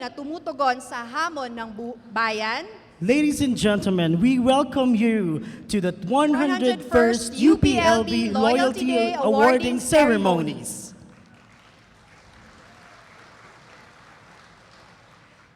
na tumutugon sa hamon ng bayan. Ladies and gentlemen, we welcome you to the 101st UPLB Loyalty Day Awarding Ceremonies.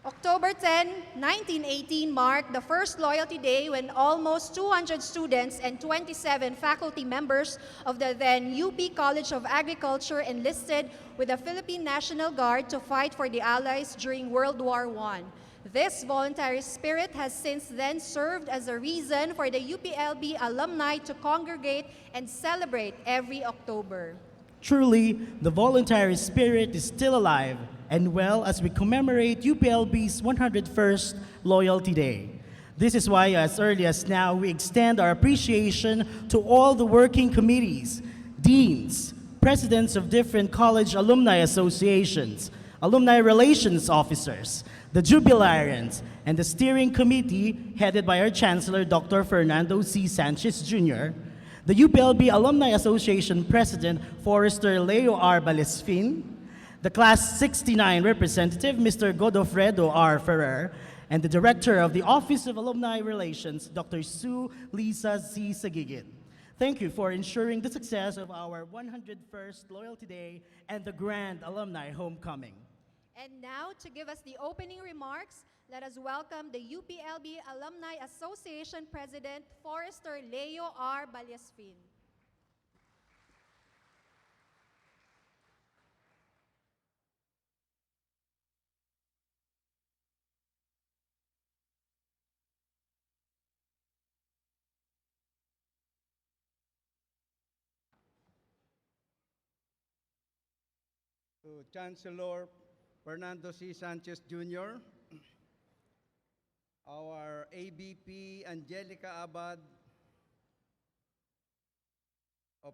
October 10, 1918 marked the first Loyalty Day when almost 200 students and 27 faculty members of the then UP College of Agriculture enlisted with the Philippine National Guard to fight for the Allies during World War I. This voluntary spirit has since then served as a reason for the UPLB alumni to congregate and celebrate every October. Truly, the voluntary spirit is still alive and well as we commemorate UPLB's 101st Loyalty Day. This is why, as early as now, we extend our appreciation to all the working committees, deans, presidents of different college alumni associations, alumni relations officers, the jubilarians, and the steering committee headed by our Chancellor, Dr. Fernando C. Sanchez Jr., the UPLB Alumni Association President, Forester Leo R. Balesfin, the Class 69 representative, Mr. Godofredo R. Ferrer, and the Director of the Office of Alumni Relations, Dr. Sue Lisa C. Sagigit. Thank you for ensuring the success of our 101st Loyalty Day and the grand alumni homecoming. And now, to give us the opening remarks, let us welcome the UPLB Alumni Association President, Forester Leo R. Balesfin. To Chancellor Fernando C. Sanchez Jr., our ABP Angelica Abad of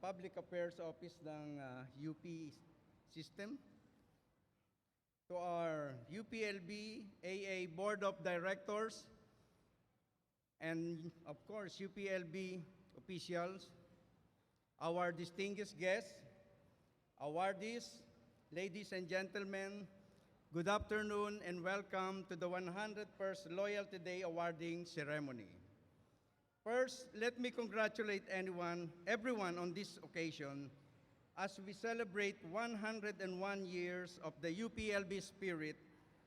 Public Affairs Office ng UP System, to our UPLB AA Board of Directors, and of course UPLB officials, our distinguished guests, awardees, ladies and gentlemen, good afternoon and welcome to the 101st Loyalty Day Awarding Ceremony. First, let me congratulate everyone on this occasion as we celebrate 101 years of the UPLB spirit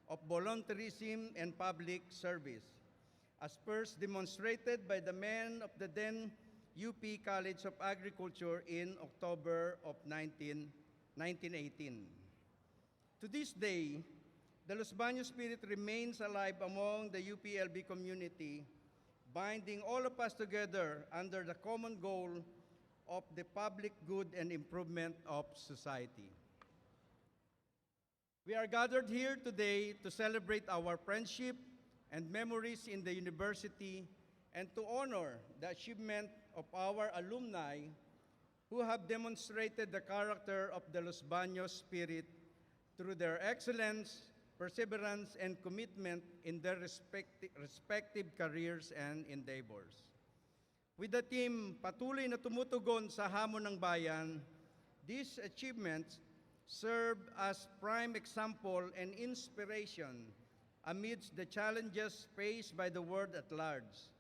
of volunteerism and public service, as first demonstrated by the men of the then UP College of Agriculture in October of 1918. To this day, the Los Baños spirit remains alive among the UPLB community, binding all of us together under the common goal of the public good and improvement of society. We are gathered here today to celebrate our friendship and memories in the university and to honor the achievement of our alumni who have demonstrated the character of the Los Baños spirit through their excellence, perseverance, and commitment in their respective careers and endeavors. With the team patuloy na tumutugon sa hamon ng bayan, these achievements serve as prime example and inspiration amidst the challenges faced by the world at large.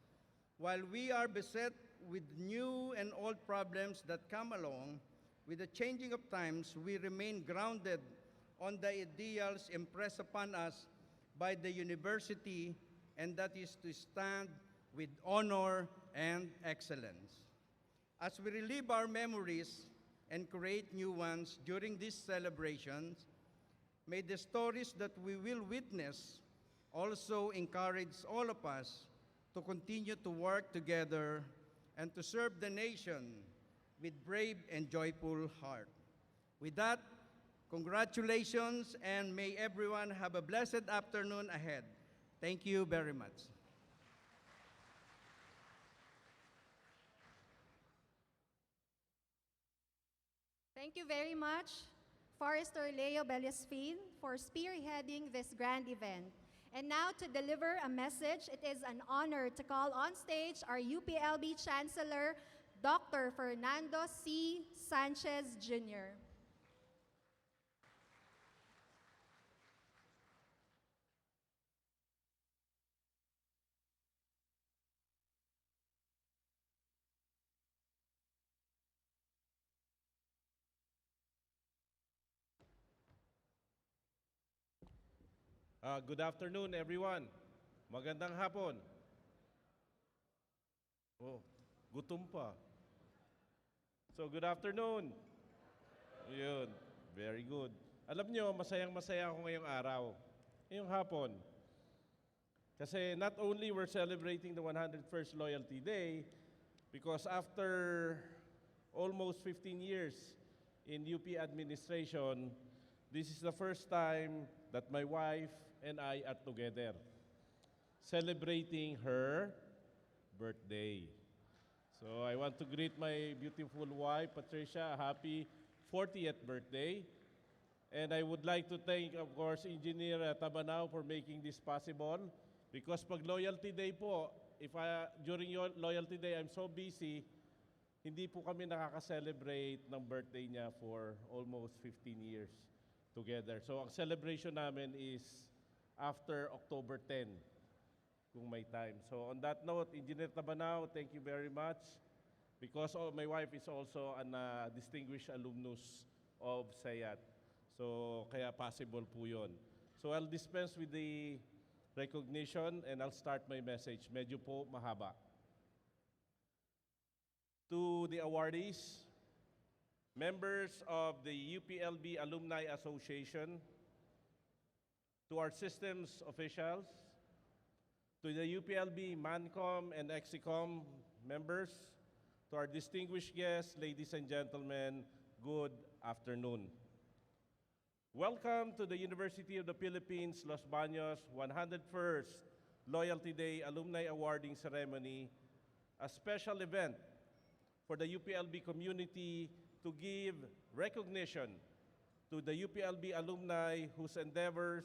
While we are beset with new and old problems that come along with the changing of times, we remain grounded on the ideals impressed upon us by the university, and that is to stand with honor and excellence. As we relive our memories and create new ones during these celebrations, may the stories that we will witness also encourage all of us to continue to work together and to serve the nation with brave and joyful heart. With that, congratulations, and may everyone have a blessed afternoon ahead. Thank you very much. Thank you very much, Forester Leo Balesfin, for spearheading this grand event. And now to deliver a message, it is an honor to call on stage our UPLB Chancellor, Dr. Fernando C. Sanchez Jr. Good afternoon, everyone. Magandang hapon. Oh, gutom pa. So, good afternoon. Yun, very good. Alam nyo, masayang-masaya ako ngayong araw, ngayong hapon. Kasi not only we're celebrating the 101st Loyalty Day, because after almost 15 years in UP administration, this is the first time that my wife and I are together celebrating her birthday. So I want to greet my beautiful wife, Patricia, a happy 40th birthday. And I would like to thank, of course, Engineer Tabanao for making this possible. Because pag Loyalty Day po, during your Loyalty Day, I'm so busy, hindi po kami nakaka-celebrate ng birthday niya for almost 15 years together. So ang celebration namin is after October 10, kung may time. So on that note, Engineer Tabanao, thank you very much because my wife is also a distinguished alumnus of SEAT. So kaya possible po yun. So I'll dispense with the recognition and I'll start my message. Medyo po mahaba. To the awardees, members of the UPLB Alumni Association, to our systems officials, to the UPLB Mancom and Exicom members, to our distinguished guests, ladies and gentlemen, good afternoon. Welcome to the University of the Philippines, Los Baños 101st Loyalty Day Alumni Awarding Ceremony, a special event for the UPLB community to give recognition to the UPLB alumni whose endeavors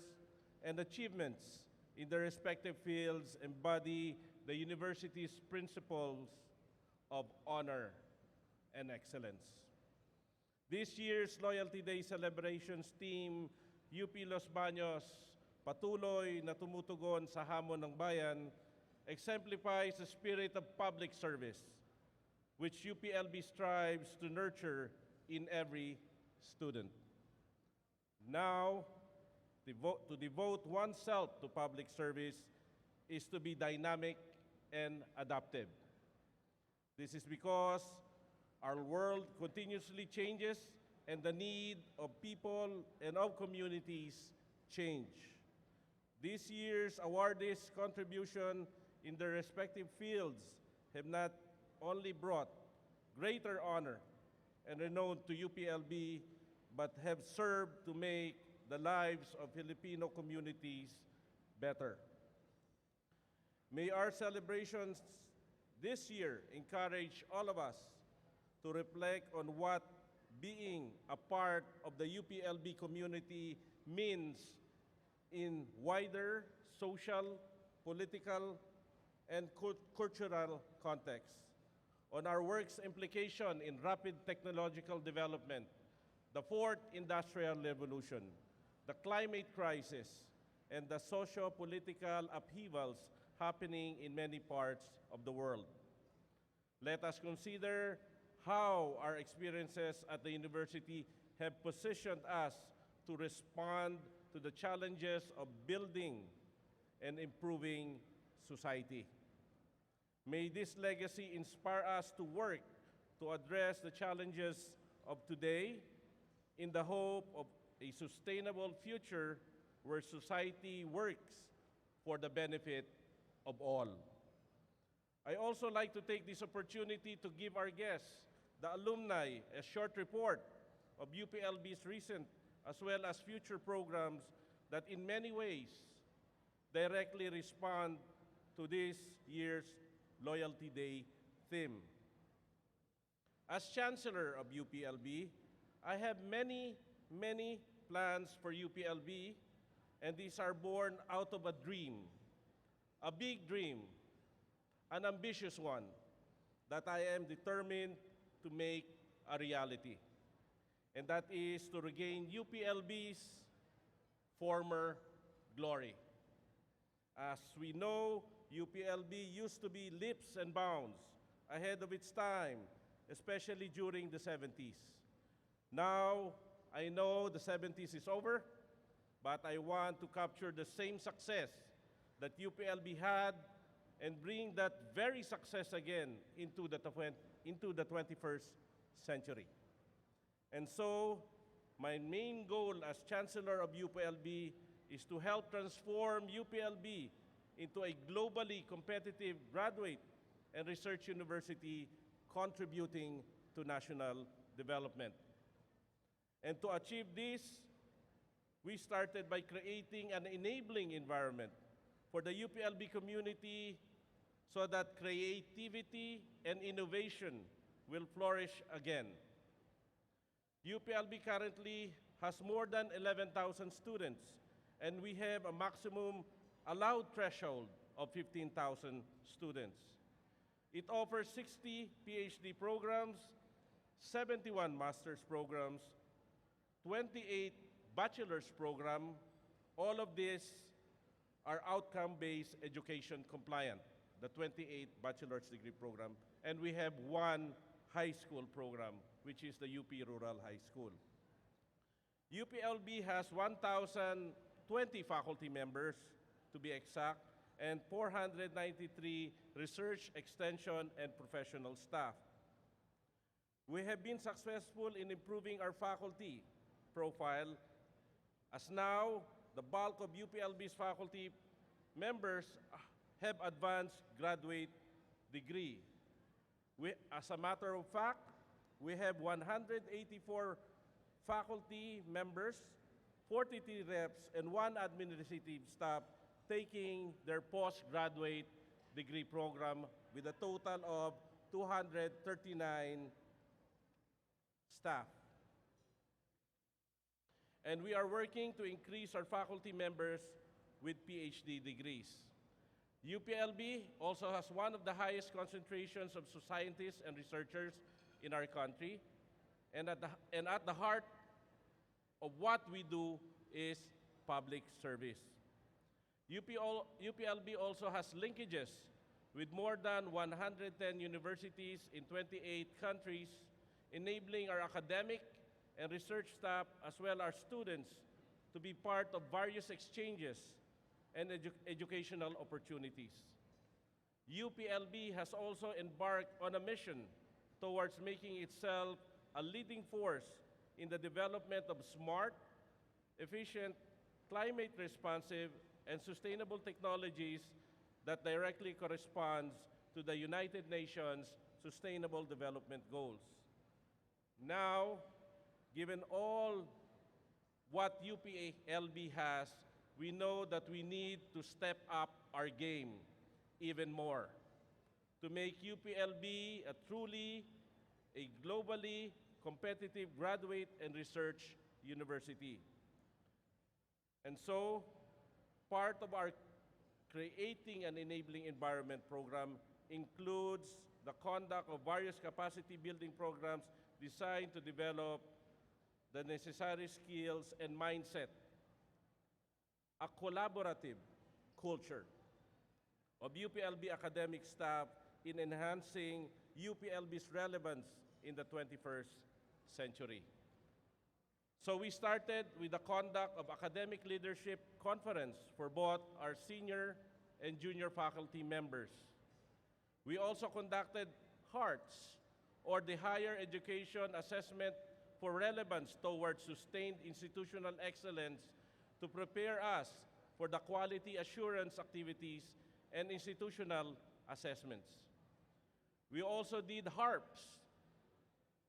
and achievements in their respective fields embody the university's principles of honor and excellence. This year's Loyalty Day celebrations theme, UP Los Baños, patuloy na tumutugon sa hamon ng bayan, exemplifies the spirit of public service, which UPLB strives to nurture in every student. Now, to devote oneself to public service is to be dynamic and adaptive. This is because our world continuously changes and the need of people and of communities change. This year's awardees' contribution in their respective fields have not only brought greater honor and renown to UPLB, but have served to make the lives of Filipino communities better. May our celebrations this year encourage all of us to reflect on what being a part of the UPLB community means in wider social, political, and cultural contexts, on our work's implication in rapid technological development, the fourth industrial revolution, the climate crisis, and the socio-political upheavals happening in many parts of the world. Let us consider how our experiences at the university have positioned us to respond to the challenges of building and improving society. May this legacy inspire us to work to address the challenges of today in the hope of a sustainable future where society works for the benefit of all. I also like to take this opportunity to give our guests, the alumni, a short report of UPLB's recent as well as future programs that in many ways directly respond to this year's Loyalty Day theme. As Chancellor of UPLB, I have many plans for UPLB, and these are born out of a dream, a big dream, an ambitious one that I am determined to make a reality. And that is to regain UPLB's former glory. As we know, UPLB used to be leaps and bounds ahead of its time, especially during the 70s. Now, I know the 70s is over, but I want to capture the same success that UPLB had and bring that very success again into the 21st century. And so, my main goal as Chancellor of UPLB is to help transform UPLB into a globally competitive graduate and research university contributing to national development. And to achieve this, we started by creating an enabling environment for the UPLB community so that creativity and innovation will flourish again. UPLB currently has more than 11,000 students, and we have a maximum allowed threshold of 15,000 students. It offers 60 PhD programs, 71 master's programs, 28 bachelor's programs. All of these are outcome-based education compliant, the 28 bachelor's degree program, and we have one high school program, which is the UP Rural High School. UPLB has 1,020 faculty members, to be exact, and 493 research, extension, and professional staff. We have been successful in improving our faculty profile, as now the bulk of UPLB's faculty members have advanced graduate degree. As a matter of fact, we have 184 faculty members, 43 reps, and 1 administrative staff taking their postgraduate degree program with a total of 239 staff. And we are working to increase our faculty members with PhD degrees. UPLB also has one of the highest concentrations of scientists and researchers in our country, and at the heart of what we do is public service. UPLB also has linkages with more than 110 universities in 28 countries, enabling our academic and research staff as well as students to be part of various exchanges and educational opportunities. UPLB has also embarked on a mission towards making itself a leading force in the development of smart, efficient, climate-responsive, and sustainable technologies that directly corresponds to the United Nations Sustainable Development Goals. Now, given all what UPLB has, we know that we need to step up our game even more to make UPLB a globally competitive graduate and research university. And so, part of our Creating an Enabling Environment program includes the conduct of various capacity building programs designed to develop the necessary skills and mindset, a collaborative culture of UPLB academic staff in enhancing UPLB's relevance in the 21st century. So we started with the conduct of academic leadership conference for both our senior and junior faculty members. We also conducted HEARTS, or the Higher Education Assessment for Relevance towards Sustained Institutional Excellence, to prepare us for the quality assurance activities and institutional assessments. We also did HARPS,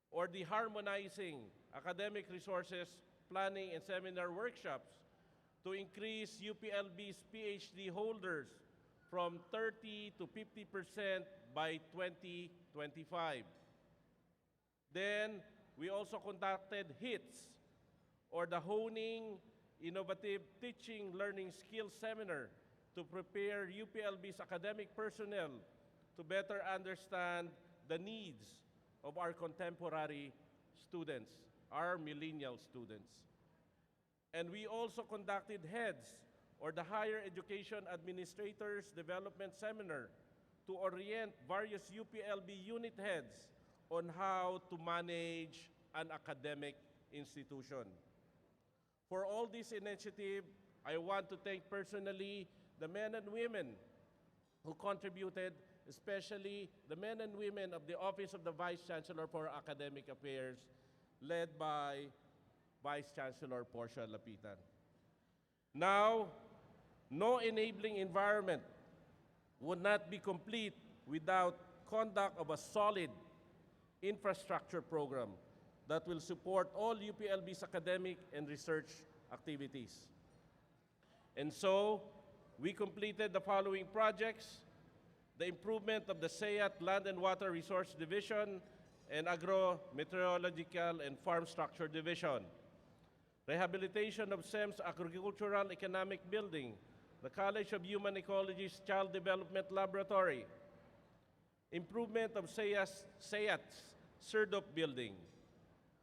or the Harmonizing Academic Resources Planning and Seminar Workshops, to increase UPLB's PhD holders from 30 to 50% by 2025. Then, we also conducted HITS, or the Honing Innovative Teaching Learning Skills Seminar, to prepare UPLB's academic personnel to better understand the needs of our contemporary students, our millennial students. And we also conducted HEADS, or the Higher Education Administrators Development Seminar, to orient various UPLB unit heads on how to manage an academic institution. For all this initiative, I want to thank personally the men and women who contributed, especially the men and women of the Office of the Vice Chancellor for Academic Affairs, led by Vice Chancellor Portia Lapitan. Now, no enabling environment would not be complete without conduct of a solid infrastructure program that will support all UPLB's academic and research activities. And so, we completed the following projects: the improvement of the SEAT Land and Water Resource Division and Agro-Meteorological and Farm Structure Division, rehabilitation of SEM's Agricultural Economic Building, the College of Human Ecology's Child Development Laboratory, improvement of SEAT's CERDOP building,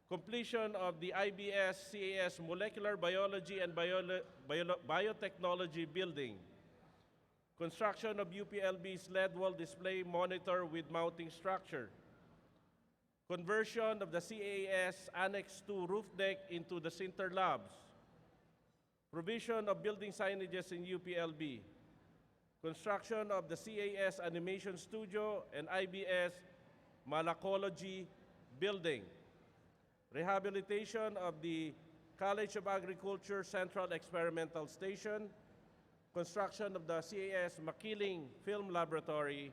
completion of the IBS-CAS Molecular Biology and Biotechnology building, construction of UPLB's LED wall display monitor with mounting structure, conversion of the CAS Annex 2 roof deck into the Center Labs, provision of building signages in UPLB, construction of the CAS Animation Studio and IBS Malacology building, rehabilitation of the College of Agriculture Central Experimental Station, construction of the CAS Makiling Film Laboratory,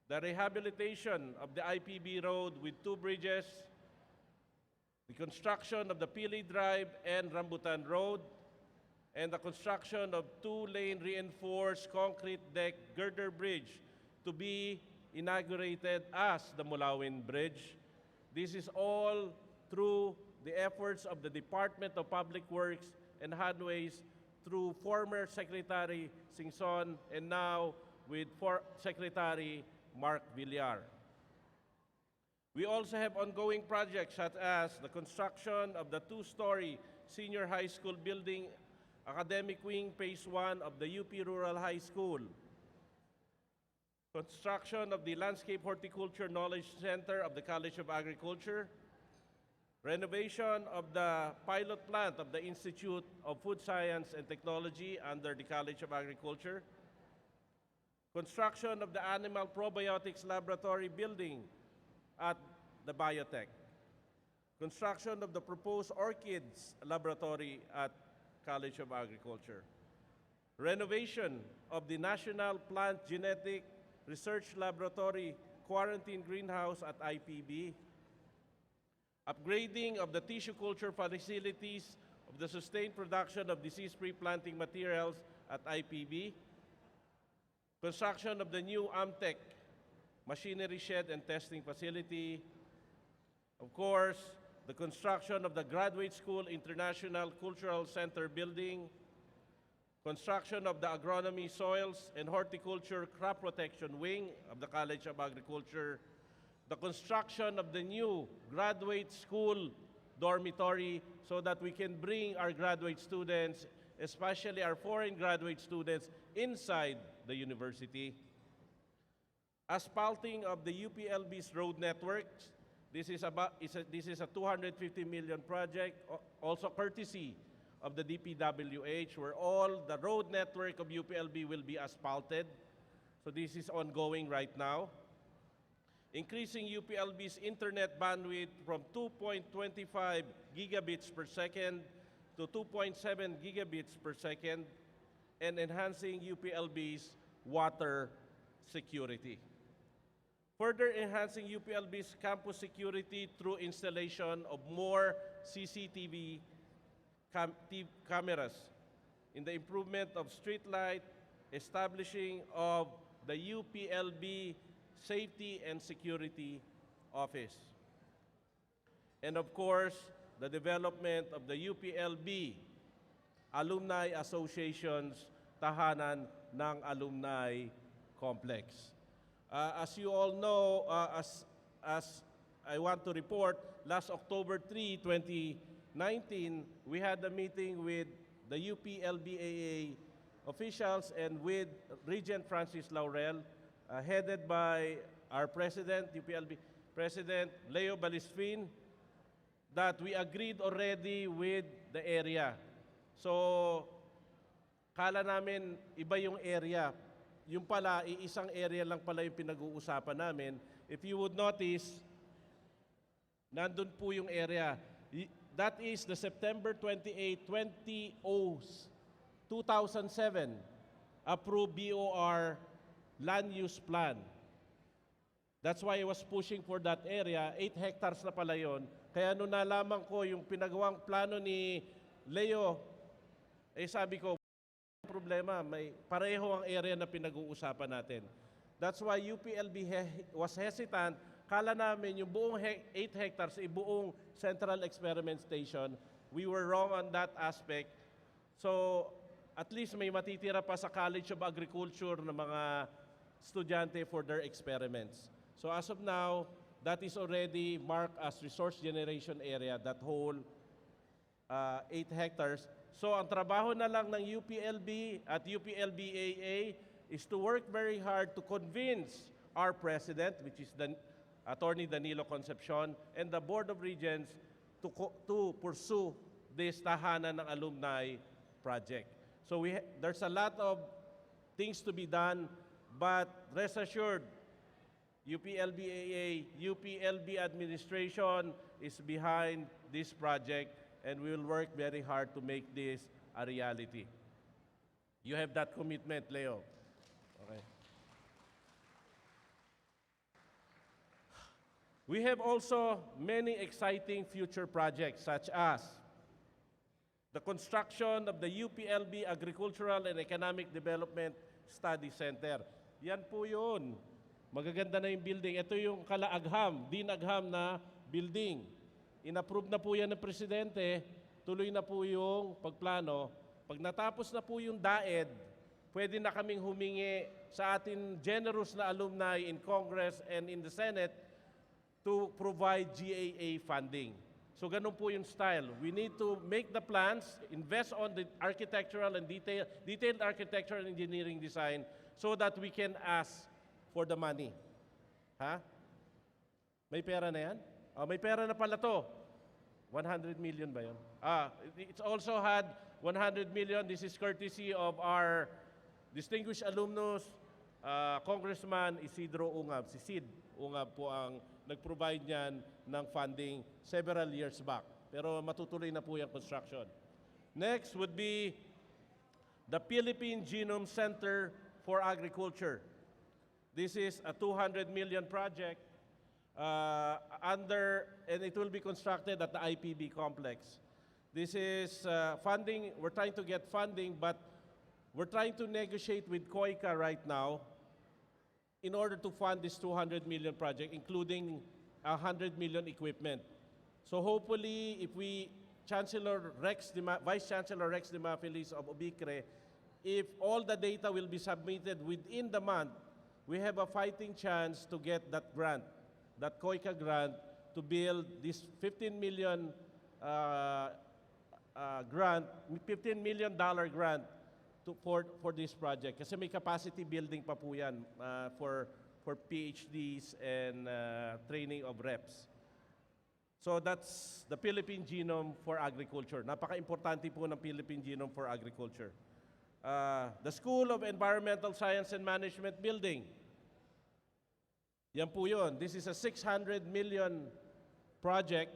the rehabilitation of the IPB Road with 2 bridges, the construction of the Pili Drive and Rambutan Road, and the construction of 2-lane reinforced concrete deck girder bridge to be inaugurated as the Mulawin Bridge. This is all through the efforts of the Department of Public Works and Highways through former Secretary Singson and now with Secretary Mark Villar. We also have ongoing projects such as the construction of the 2-story senior high school building, Academic Wing Phase 1 of the UP Rural High School, construction of the Landscape Horticulture Knowledge Center of the College of Agriculture, renovation of the pilot plant of the Institute of Food Science and Technology under the College of Agriculture, construction of the Animal Probiotics Laboratory building at the Biotech, construction of the proposed Orchids Laboratory at College of Agriculture, renovation of the National Plant Genetic Research Laboratory Quarantine Greenhouse at IPB, upgrading of the tissue culture facilities of the sustained production of disease-free planting materials at IPB, construction of the new Amtech machinery shed and testing facility, of course, the construction of the Graduate School International Cultural Center building, construction of the Agronomy, Soils, and Horticulture Crop Protection Wing of the College of Agriculture, the construction of the new graduate school dormitory so that we can bring our graduate students, especially our foreign graduate students, inside the university. Asphalting of the UPLB's road networks. This is a 250 million project, also courtesy of the DPWH, where all the road network of UPLB will be asphalted. So this is ongoing right now. Increasing UPLB's internet bandwidth from 2.25 gigabits per second to 2.7 gigabits per second, and enhancing UPLB's water security. Further enhancing UPLB's campus security through installation of more CCTV cameras in the improvement of street light, establishing of the UPLB Safety and Security Office. And of course, the development of the UPLB Alumni Association's Tahanan ng Alumni Complex. As you all know, as I want to report, last October 3, 2019, we had a meeting with the UPLBAA officials and with Regent Francis Laurel, headed by our President, UPLB President Leo Balisfin, that we agreed already with the area. So, kala namin iba yung area. Yung pala, iisang area lang pala yung pinag-uusapan namin. If you would notice, nandun po yung area. That is the September 28, 2007 approved BOR land use plan. That's why I was pushing for that area. 8 hectares na pala yun. Kaya nung nalaman ko yung pinagawang plano ni Leo, sabi ko, problema, may pareho ang area na pinag-uusapan natin. That's why UPLB was hesitant. Kala namin yung buong 8 hectares, buong Central Experiment Station. We were wrong on that aspect. So, at least may matitira pa sa College of Agriculture ng mga estudyante for their experiments. So as of now, that is already marked as resource generation area, that whole 8 hectares. So ang trabaho na lang ng UPLB at UPLB-AA is to work very hard to convince our president, which is the Attorney Danilo Concepcion, and the Board of Regents to pursue this tahanan ng alumni project. So there's a lot of things to be done, but rest assured, UPLB-AA, UPLB administration is behind this project, and we will work very hard to make this a reality. You have that commitment, Leo. Okay. We have also many exciting future projects, such as the construction of the UPLB Agricultural and Economic Development Study Center. Yan po yun. Magaganda na yung building. Ito yung kalaagham, dinagham na building. Inapprove na po yan ng Presidente, tuloy na po yung pagplano. Pag natapos na po yung DAED, pwede na kaming humingi sa ating generous na alumni in Congress and in the Senate to provide GAA funding. So ganun po yung style. We need to make the plans, invest on the architectural and detailed architectural and engineering design so that we can ask for the money. Ha? May pera na yan? May pera na pala to. 100 million ba yun? It's also had 100 million. This is courtesy of our distinguished alumnus, Congressman Isidro Ungab. Si Sid Ungab po ang nag-provide niyan ng funding several years back. Pero matutuloy na po yung construction. Next would be the Philippine Genome Center for Agriculture. This is a 200 million project and it will be constructed at the IPB complex. This is funding, we're trying to get funding, but we're trying to negotiate with COICA right now in order to fund this 200 million project, including 100 million equipment. So hopefully, if we, Vice Chancellor Rex Demafilis of Obicre, if all the data will be submitted within the month, we have a fighting chance to get that grant, that COICA grant, to build this $15 million grant for this project. Kasi may capacity building pa po yan for PhDs and training of reps. So that's the Philippine Genome for Agriculture. Napaka-importante po ng Philippine Genome for Agriculture. The School of Environmental Science and Management building. Yan po yun. This is a 600 million project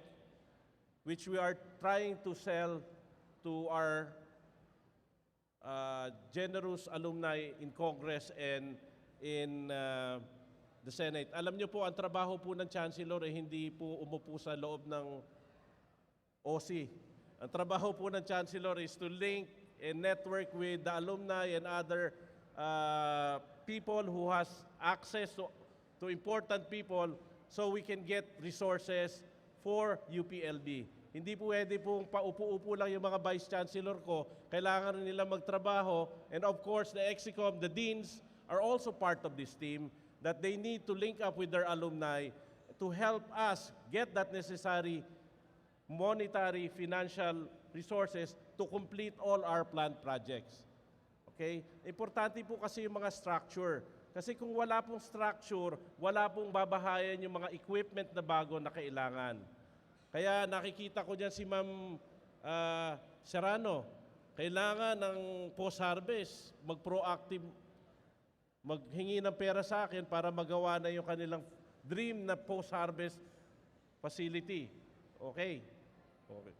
which we are trying to sell to our generous alumni in Congress and in the Senate. Alam niyo po, ang trabaho po ng Chancellor ay hindi po umupo sa loob ng OC. Ang trabaho po ng Chancellor is to link and network with the alumni and other people who has access to important people so we can get resources for UPLB. Hindi po pwede pong paupo-upo lang yung mga Vice Chancellor ko. Kailangan rin nila magtrabaho. And of course, the EXICOM, the deans, are also part of this team that they need to link up with their alumni to help us get that necessary monetary, financial resources to complete all our planned projects. Okay? Importante po kasi yung mga structure. Kasi kung wala pong structure, wala pong babahayan yung mga equipment na bago na kailangan. Kaya nakikita ko dyan si Ma'am Serrano, kailangan ng post-harvest mag-proactive, maghingi ng pera sa akin para magawa na yung kanilang dream na post-harvest facility. Okay. Okay.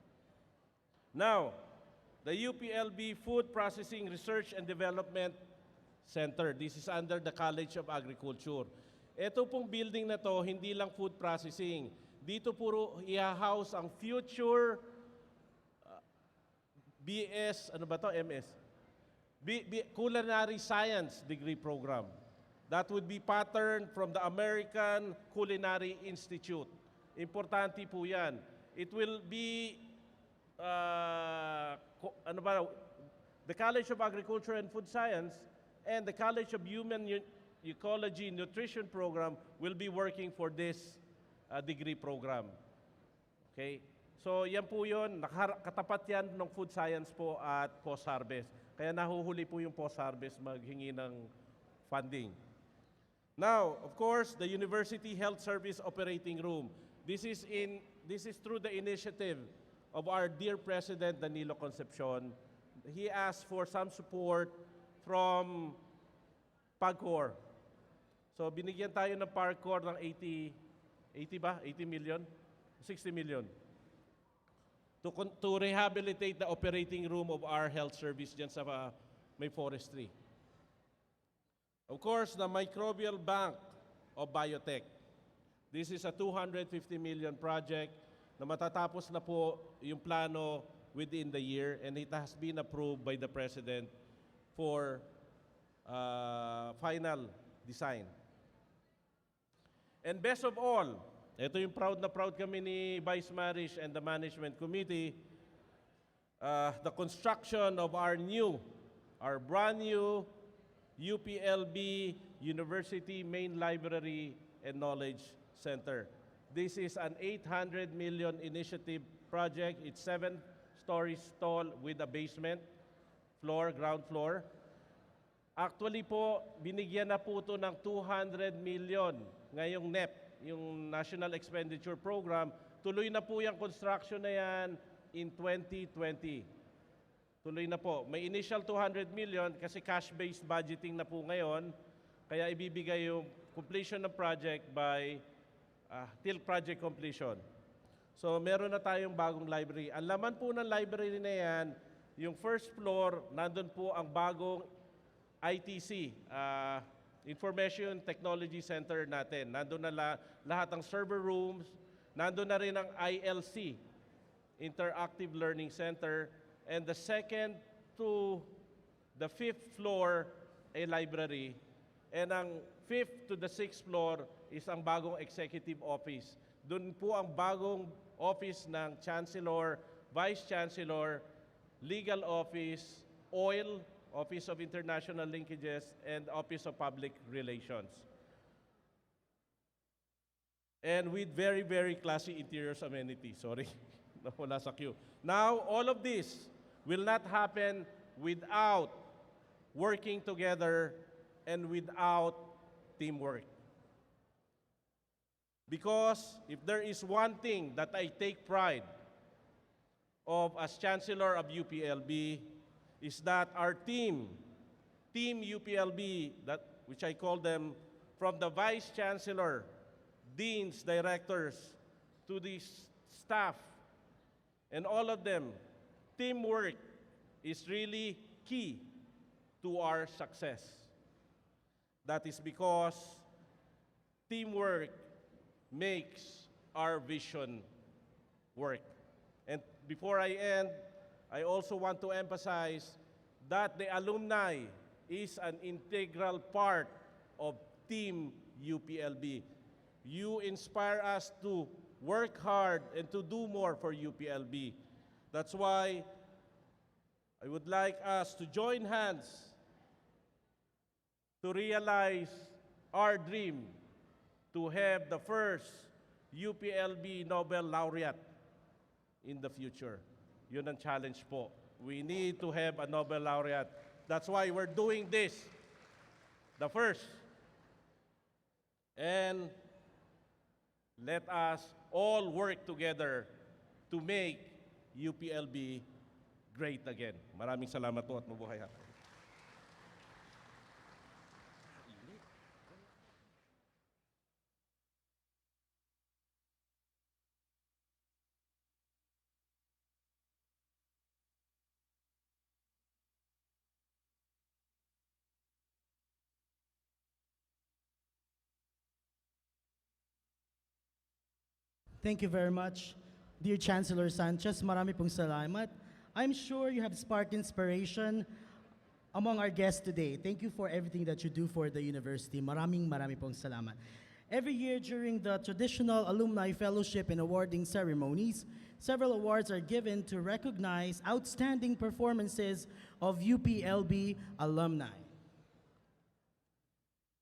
Now, the UPLB Food Processing Research and Development Center. This is under the College of Agriculture. Ito pong building na to, hindi lang food processing. Dito puro i-house ang future BS, ano ba to? MS? Culinary Science degree program. That would be patterned from the American Culinary Institute. Importante po yan. It will be, the College of Agriculture and Food Science and the College of Human Ecology Nutrition Program will be working for this degree program. Okay? So yan po yun, katapat yan ng food science po at post-harvest. Kaya nahuhuli po yung post-harvest maghingi ng funding. Now, of course, the University Health Service Operating Room. This is through the initiative of our dear President Danilo Concepcion. He asked for some support from PAGCOR. So binigyan tayo ng PAGCOR ng 80 million? 60 million. To rehabilitate the operating room of our health service dyan sa may forestry. Of course, the Microbial Bank of Biotech. This is a 250 million project na matatapos na po yung plano within the year and it has been approved by the President for final design. And best of all, ito yung proud na proud kami ni Vice Marish and the Management Committee, the construction of our brand new UPLB University Main Library and Knowledge Center. This is an 800 million initiative project. It's 7 stories tall with a basement floor, ground floor. Actually po, binigyan na po ito ng 200 million ngayong NEP, yung National Expenditure Program. Tuloy na po yung construction na yan in 2020. Tuloy na po. May initial 200 million kasi cash-based budgeting na po ngayon. Kaya ibibigay yung completion ng project by till project completion. So meron na tayong bagong library. Ang laman po ng library na yan, yung first floor, nandun po ang bagong ITC, Information Technology Center natin. Nandun na lahat ng server rooms. Nandun na rin ang ILC, Interactive Learning Center. And the second to the 5th floor ay library. And ang 5th to the 6th floor is ang bagong executive office. Doon po ang bagong office ng Chancellor, Vice Chancellor, Legal Office, OIL, Office of International Linkages, and Office of Public Relations. And with very, very classy interiors amenities. Sorry, nawala sa queue. Now, all of this will not happen without working together and without teamwork. Because if there is one thing that I take pride of as Chancellor of UPLB, is that our Team UPLB, which I call them, from the Vice Chancellor, Deans, Directors, to the staff, and all of them, teamwork is really key to our success. That is because teamwork makes our vision work. And before I end, I also want to emphasize that the alumni is an integral part of Team UPLB. You inspire us to work hard and to do more for UPLB. That's why I would like us to join hands to realize our dream to have the first UPLB Nobel laureate in the future. Yun ang challenge po. We need to have a Nobel laureate. That's why we're doing this, the first. And let us all work together to make UPLB great again. Maraming salamat po at mabuhay ha. Thank you very much, dear Chancellor Sanchez. Marami pong salamat. I'm sure you have sparked inspiration among our guests today. Thank you for everything that you do for the university. Marami pong salamat. Every year during the traditional Alumni Fellowship and Awarding Ceremonies, several awards are given to recognize outstanding performances of UPLB alumni.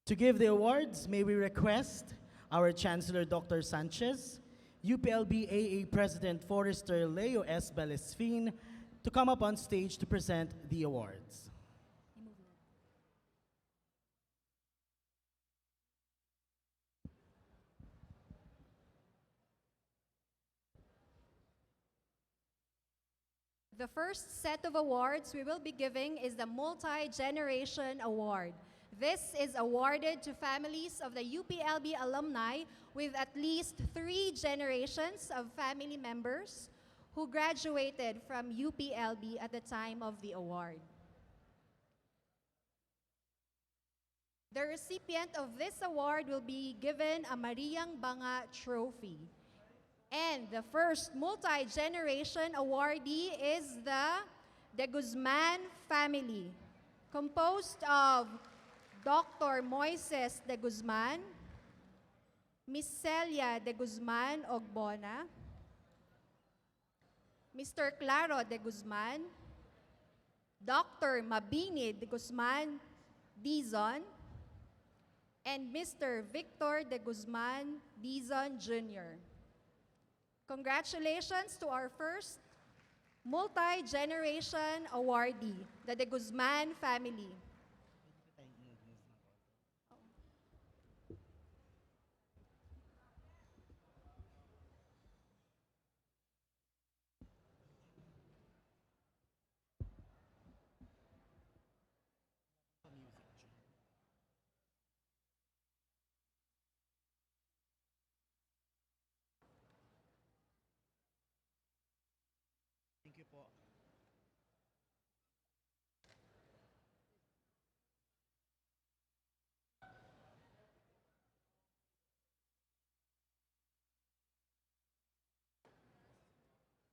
To give the awards, may we request our Chancellor Dr. Sanchez, UPLB AA President Forester Leo S. Belesfin, to come up on stage to present the awards. The first set of awards we will be giving is the Multi-Generation Award. This is awarded to families of the UPLB alumni with at least 3 generations of family members who graduated from UPLB at the time of the award. The recipient of this award will be given a Mariang Banga Trophy. And the first multi-generation awardee is the De Guzman family, composed of Dr. Moises De Guzman, Miss Celia De Guzman Ogbona, Mr. Claro De Guzman, Dr. Mabini De Guzman Dizon, and Mr. Victor De Guzman Dizon Jr. Congratulations to our first multi-generation awardee, the De Guzman family. Thank you po.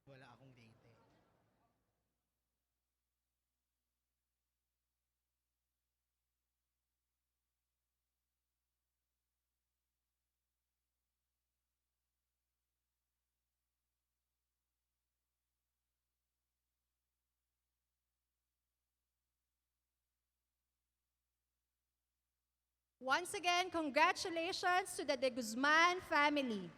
Wala akong date eh. Once again, congratulations to the De Guzman family.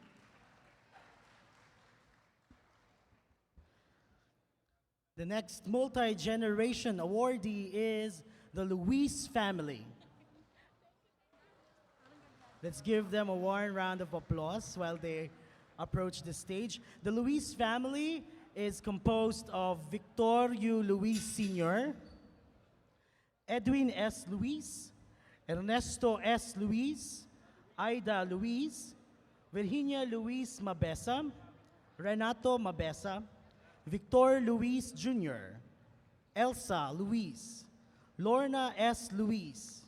The next multi-generation awardee is the Luis family. Let's give them a warm round of applause while they approach the stage. The Luis family is composed of Victor U. Luis Sr., Edwin S. Luis, Ernesto S. Luis, Aida Luis, Virginia Luis Mabesa, Renato Mabesa, Victor Luis Jr., Elsa Luis, Lorna S. Luis,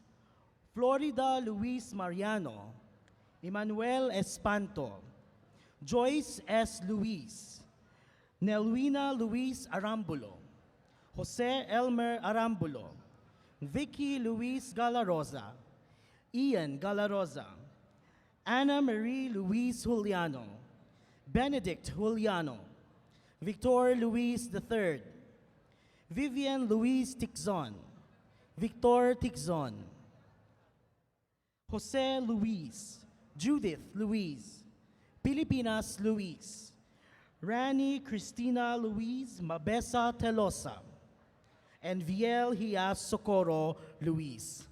Florida Luis Mariano, Emmanuel Espanto, Joyce S. Luis, Nelwina Luis Arambulo, Jose Elmer Arambulo, Vicky Luis Galaroza, Ian Galaroza, Anna Marie Luis Juliano, Benedict Juliano, Victor Luis III, Vivian Luis Tixon, Victor Tixon, Jose Luis, Judith Luis, Pilipinas Luis, Rani Cristina Luis Mabesa Telosa, and Viel Hias Socorro Luis.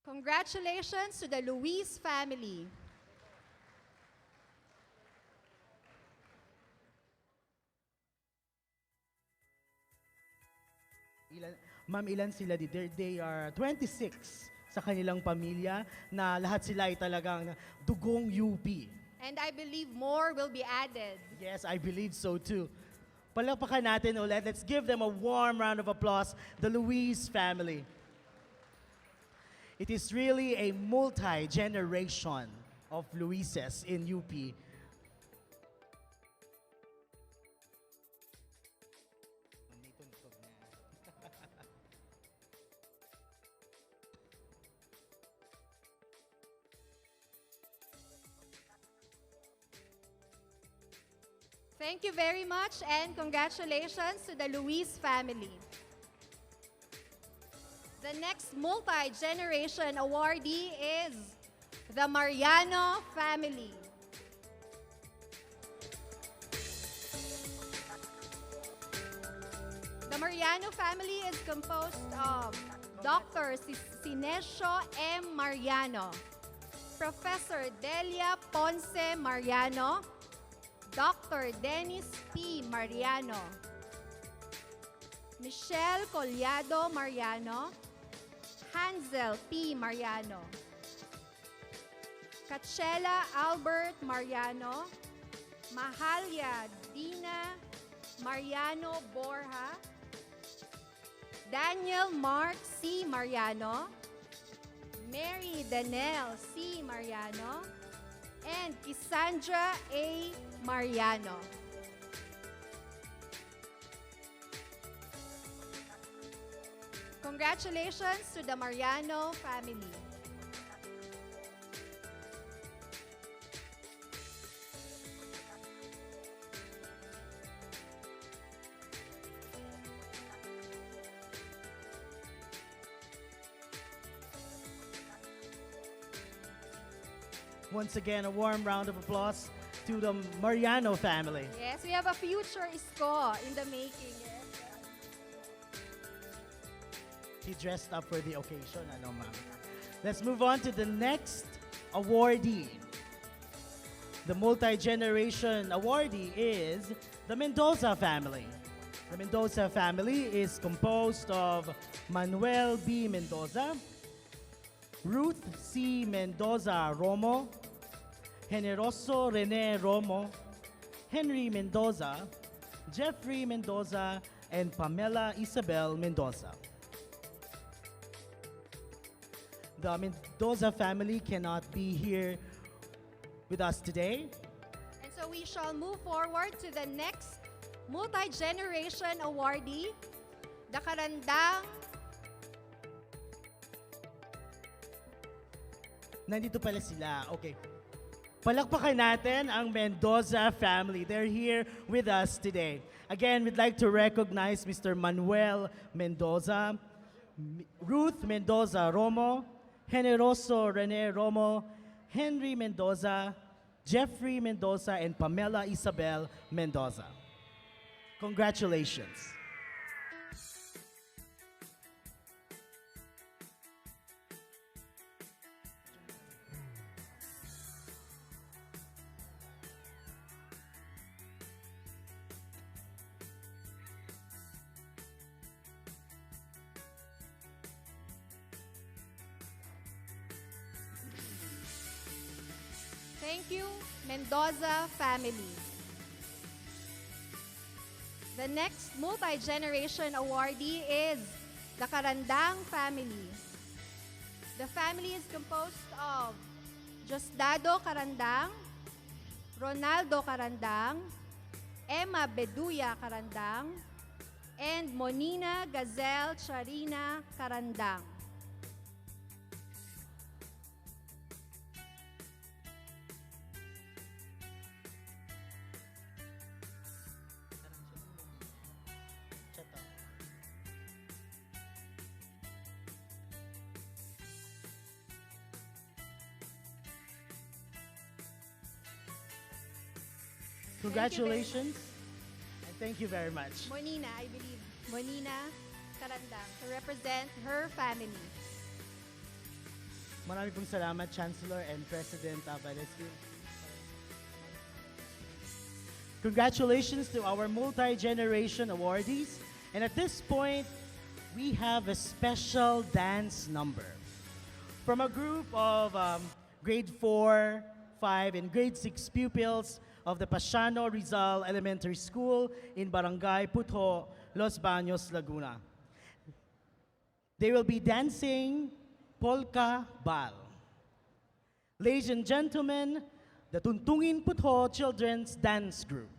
Congratulations to the Luis family. Ma'am, ilan sila? They are 26 sa kanilang pamilya na lahat sila ay talagang dugong UP. And I believe more will be added. Yes, I believe so too. Palakpakan natin ulit. Let's give them a warm round of applause, the Luis family. It is really a multi-generation of Luises in UP. Thank you very much and congratulations to the Luis family. The next multi-generation awardee is the Mariano family. The Mariano family is composed of Dr. Sinesio M. Mariano, Professor Delia Ponce Mariano, Dr. Dennis P. Mariano, Michelle Collado Mariano, Hansel P. Mariano, Cachela Albert Mariano, Mahalia Dina Mariano Borja, Daniel Mark C. Mariano, Mary Danelle C. Mariano, and Cassandra A. Mariano. Congratulations to the Mariano family. Once again, a warm round of applause to the Mariano family. Yes, we have a future isko in the making. Yes. He dressed up for the occasion, ano ma'am. Let's move on to the next awardee. The multi-generation awardee is the Mendoza family. The Mendoza family is composed of Manuel B. Mendoza, Ruth C. Mendoza Romo, Generoso Rene Romo, Henry Mendoza, Jeffrey Mendoza, and Pamela Isabel Mendoza. The Mendoza family cannot be here with us today. And so we shall move forward to the next multi-generation awardee, the Karandang. Nandito pala sila. Okay. Palakpakan natin ang Mendoza family. They're here with us today. Again, we'd like to recognize Mr. Manuel Mendoza, Ruth Mendoza Romo, Generoso Rene Romo, Henry Mendoza, Jeffrey Mendoza, and Pamela Isabel Mendoza. Congratulations. Thank you, Mendoza family. The next multi-generation awardee is the Karandang family. The family is composed of Josdado Karandang, Ronaldo Karandang, Emma Beduya Karandang, and Monina Gazelle Charina Karandang. Congratulations, and thank you very much. Monina, I believe. Monina Karandang to represent her family. Marami pong salamat, Chancellor and President Valescu. Congratulations to our multi-generation awardees. And at this point, we have a special dance number from a group of grade 4, 5, and grade 6 pupils of the Pasiano Rizal Elementary School in Barangay Putho, Los Baños, Laguna. They will be dancing Polka Bal. Ladies and gentlemen, the Tuntungin Putho Children's Dance Group.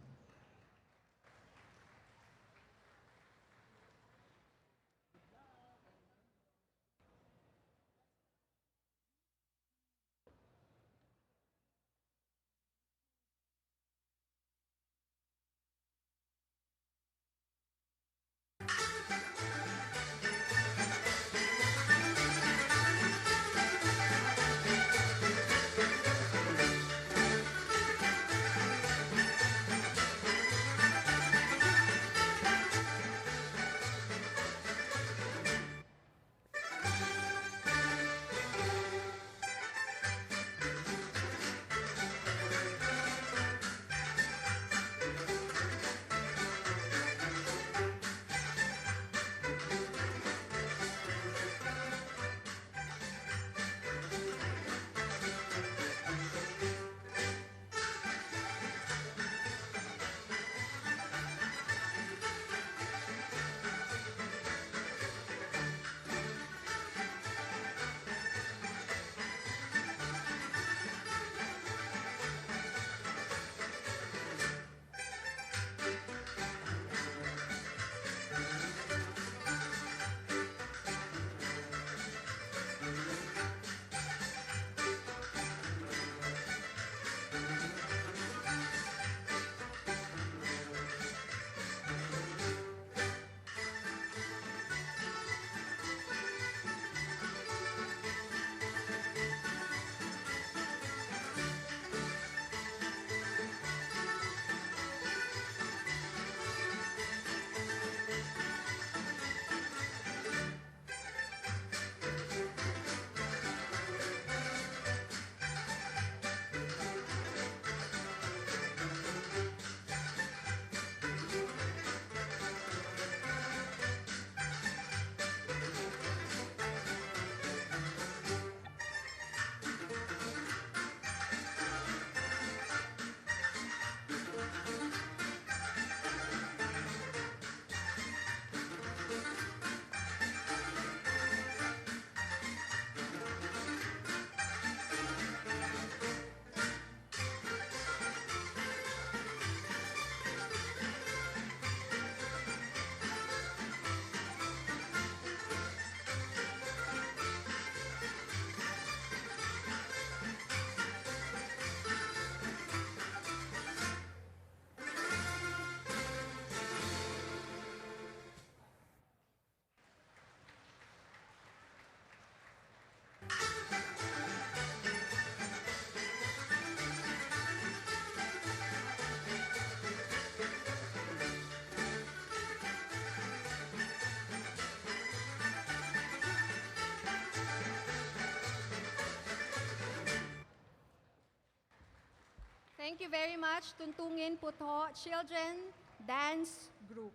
Thank you very much, Tuntungin Putho Children Dance Group.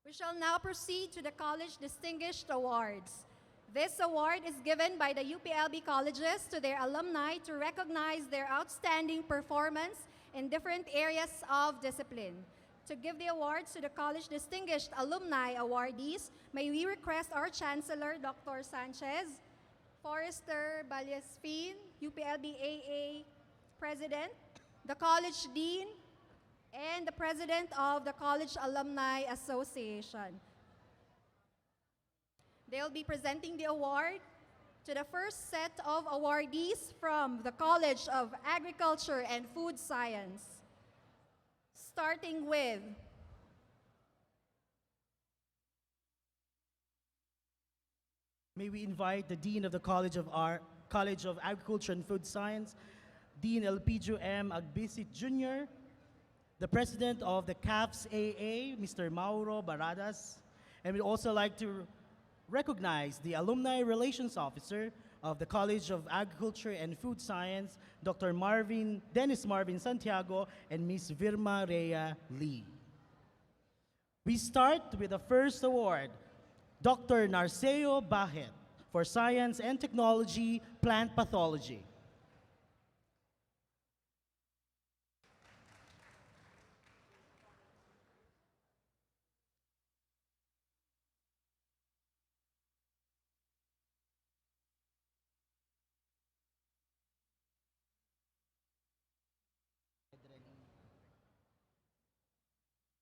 We shall now proceed to the College Distinguished Awards. This award is given by the UPLB colleges to their alumni to recognize their outstanding performance in different areas of discipline. To give the awards to the College Distinguished Alumni awardees, may we request our Chancellor, Dr. Sanchez, Forrester Balyasfin, UPLB AA President, the College Dean, and the President of the College Alumni Association. They'll be presenting the award to the first set of awardees from the College of Agriculture and Food Science, starting with May we invite the Dean of the College of Agriculture and Food Science, Dean Elpidio M. Agbisit Jr., the President of the CAFS AA, Mr. Mauro Baradas, and we'd also like to recognize the Alumni Relations Officer of the College of Agriculture and Food Science, Dr. Dennis Marvin Santiago, and Ms. Virma Rhea Lee. We start with the first award, Dr. Narceo Bajet for Science and Technology, Plant Pathology.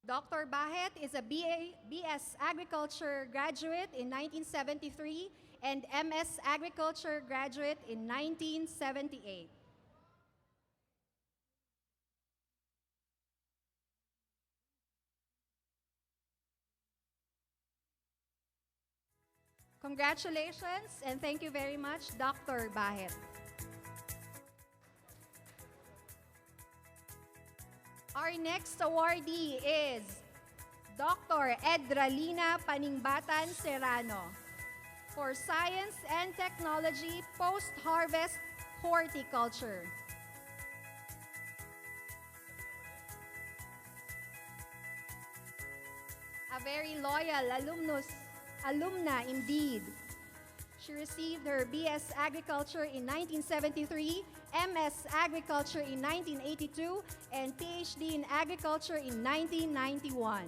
Dr. Bahet is a BS Agriculture graduate in 1973 and MS Agriculture graduate in 1978. Congratulations and thank you very much, Dr. Bahet. Our next awardee is Dr. Edralina Paningbatan Serrano for Science and Technology Post-Harvest Horticulture. A very loyal alumna indeed. She received her BS Agriculture in 1973, MS Agriculture in 1982, and PhD in Agriculture in 1991.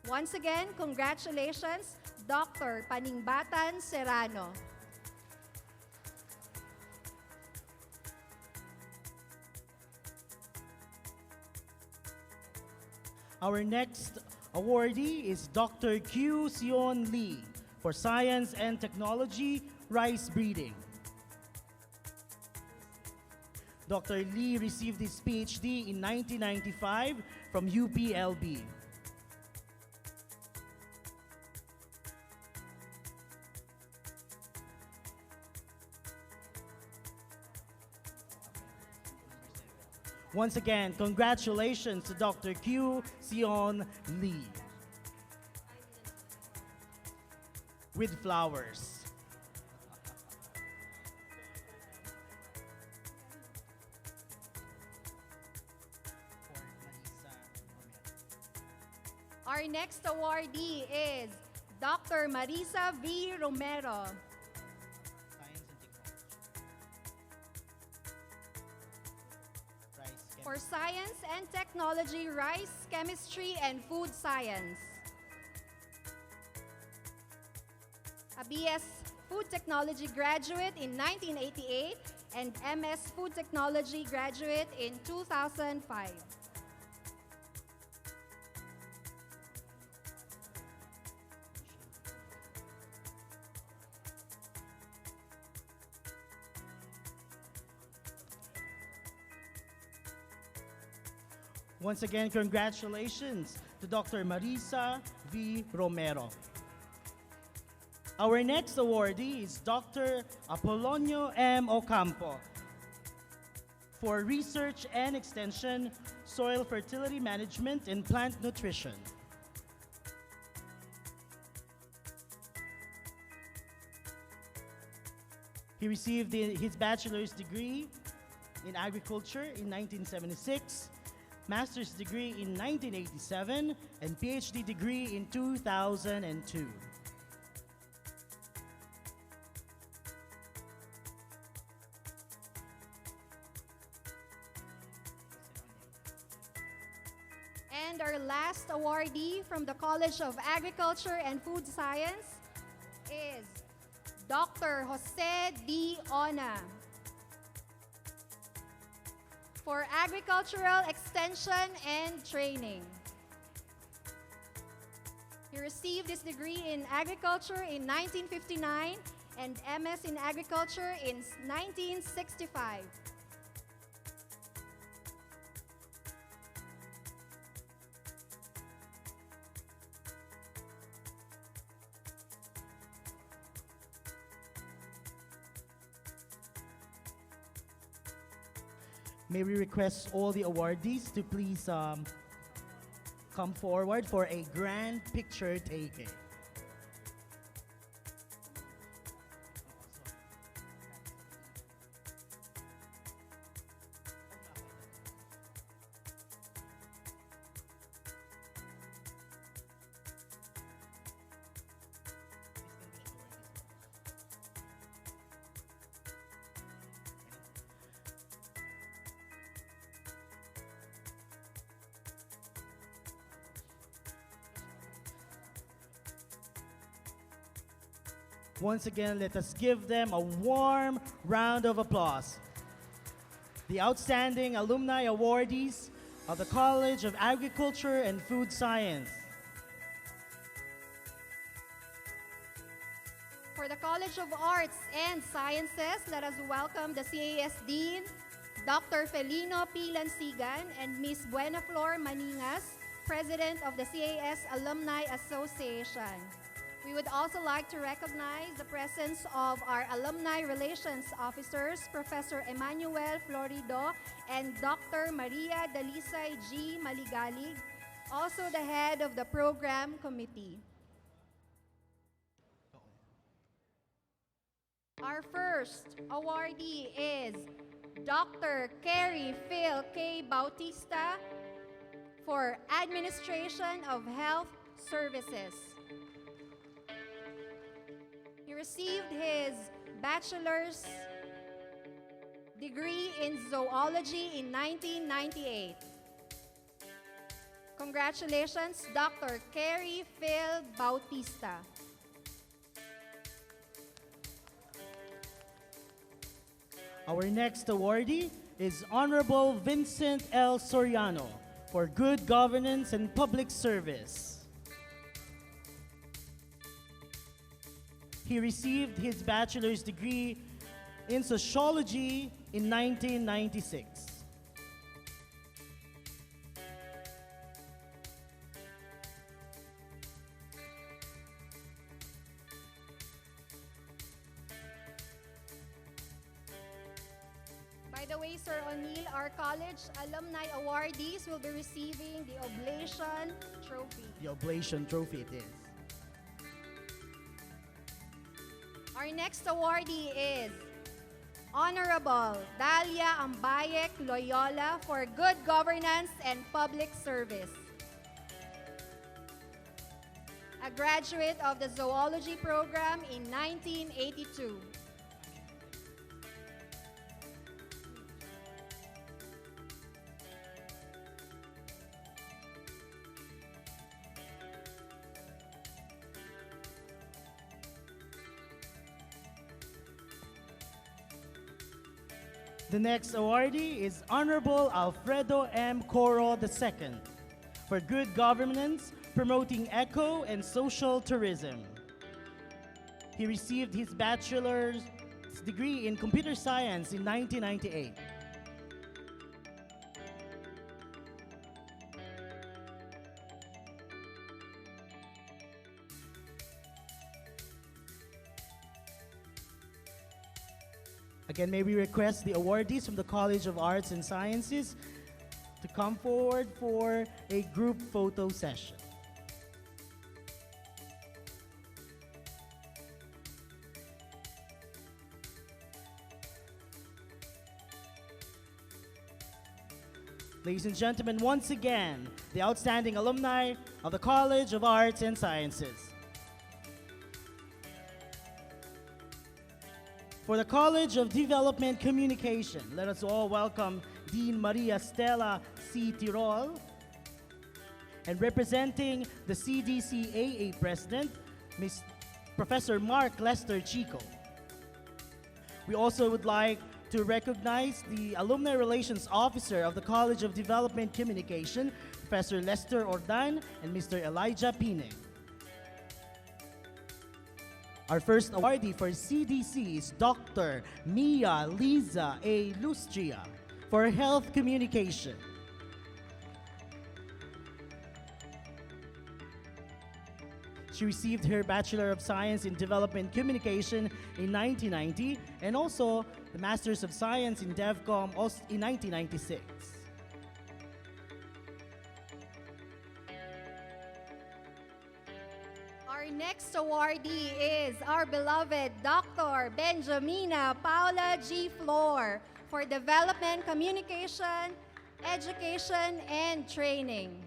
Once again, congratulations, Dr. Paningbatan Serrano. Our next awardee is Dr. Q Sion Lee for Science and Technology, Rice Breeding. Dr. Lee received his PhD in 1995 from UPLB. Once again, congratulations to Dr. Q Sion Lee. With flowers. Our next awardee is Dr. Marisa V. Romero for Science and Technology, Rice, Chemistry, and Food Science. A BS Food Technology graduate in 1988 and MS Food Technology graduate in 2005. Once again, congratulations to Dr. Marisa V. Romero. Our next awardee is Dr. Apolonio M. Ocampo for Research and Extension, Soil Fertility Management, and Plant Nutrition. He received his bachelor's degree in agriculture in 1976, master's degree in 1987, and PhD degree in 2002. And our last awardee from the College of Agriculture and Food Science is Dr. Jose D. Ona for Agricultural Extension and Training. He received his degree in Agriculture in 1959 and MS in Agriculture in 1965. May we request all the awardees to please come forward for a grand picture taking. Once again, let us give them a warm round of applause. The outstanding alumni awardees of the College of Agriculture and Food Science. For the College of Arts and Sciences, let us welcome the CAS Dean, Dr. Felino P. Lansigan, and Ms. Buenaflor Maningas, President of the CAS Alumni Association. We would also like to recognize the presence of our Alumni Relations Officers, Professor Emmanuel Florido and Dr. Maria Dalisay G. Maligalig, also the head of the Program Committee. Our first awardee is Dr. Kerry Phil K. Bautista for Administration of Health Services. He received his bachelor's degree in zoology in 1998. Congratulations, Dr. Kerry Phil Bautista. Our next awardee is Honorable Vincent L. Soriano for Good Governance and Public Service. He received his bachelor's degree in sociology in 1996. By the way, Sir O'Neill, our college alumni awardees will be receiving the Oblation Trophy. The Oblation Trophy it is. Our next awardee is Honorable Dalia Ambayek Loyola for Good Governance and Public Service. A graduate of the zoology program in 1982. The next awardee is Honorable Alfredo M. Coro II for Good Governance, Promoting Eco and Social Tourism. He received his bachelor's degree in Computer Science in 1998. Again, may we request the awardees from the College of Arts and Sciences to come forward for a group photo session. Ladies and gentlemen, once again, the outstanding alumni of the College of Arts and Sciences. For the College of Development Communication, let us all welcome Dean Maria Stella C. Tirol, and representing the CDCAA President, Professor Mark Lester Chico. We also would like to recognize the Alumni Relations Officer of the College of Development Communication, Professor Lester Ordan and Mr. Elijah Pine. Our first awardee for CDC is Dr. Mia Liza A. Lustria for Health Communication. She received her Bachelor of Science in Development Communication in 1990 and also the Masters of Science in DevCom in 1996. Our next awardee is our beloved Dr. Benjamina Paula G. Flor for Development Communication, Education, and Training.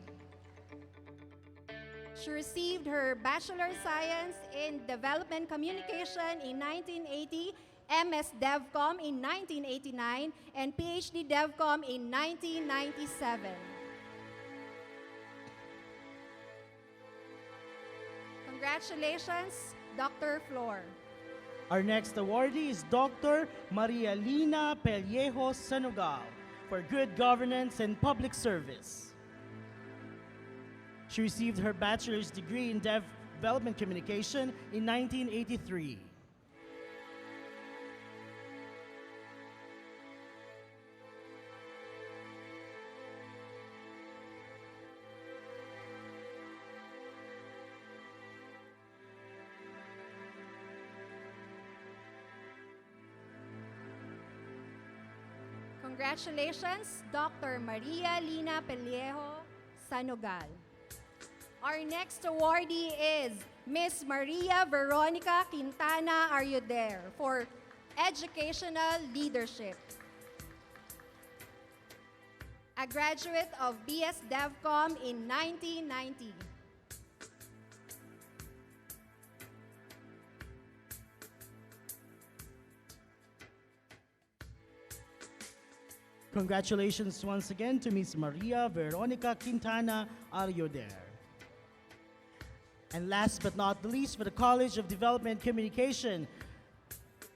She received her Bachelor of Science in Development Communication in 1980, MS DevCom in 1989, and PhD DevCom in 1997. Congratulations, Dr. Flor. Our next awardee is Dr. Maria Lina Pellejo Sanugal for good governance and public service. She received her bachelor's degree in development communication in 1983. Congratulations, Dr. Maria Lina Pellejo Sanugal. Our next awardee is Miss Maria Veronica Quintana Ayuder for educational leadership. A graduate of BS DevCom in 1990. Congratulations once again to Ms. Maria Veronica Quintana Ayuder. And last but not the least, for the College of Development Communication,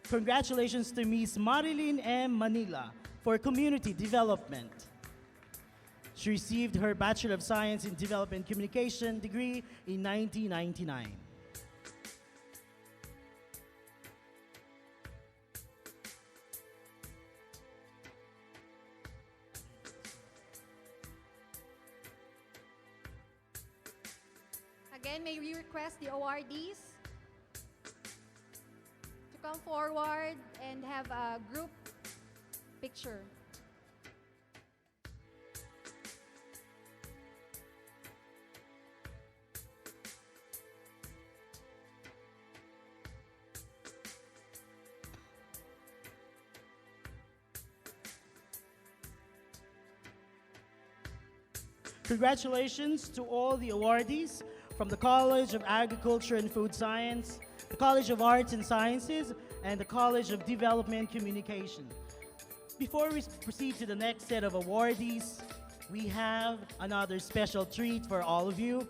congratulations to Ms. Marilyn M. Manila for Community Development. She received her Bachelor of Science in Development Communication degree in 1999. Again, may we request the awardees to come forward and have a group picture. Congratulations to all the awardees from the College of Agriculture and Food Science, the College of Arts and Sciences, and the College of Development Communication. Before we proceed to the next set of awardees, we have another special treat for all of you.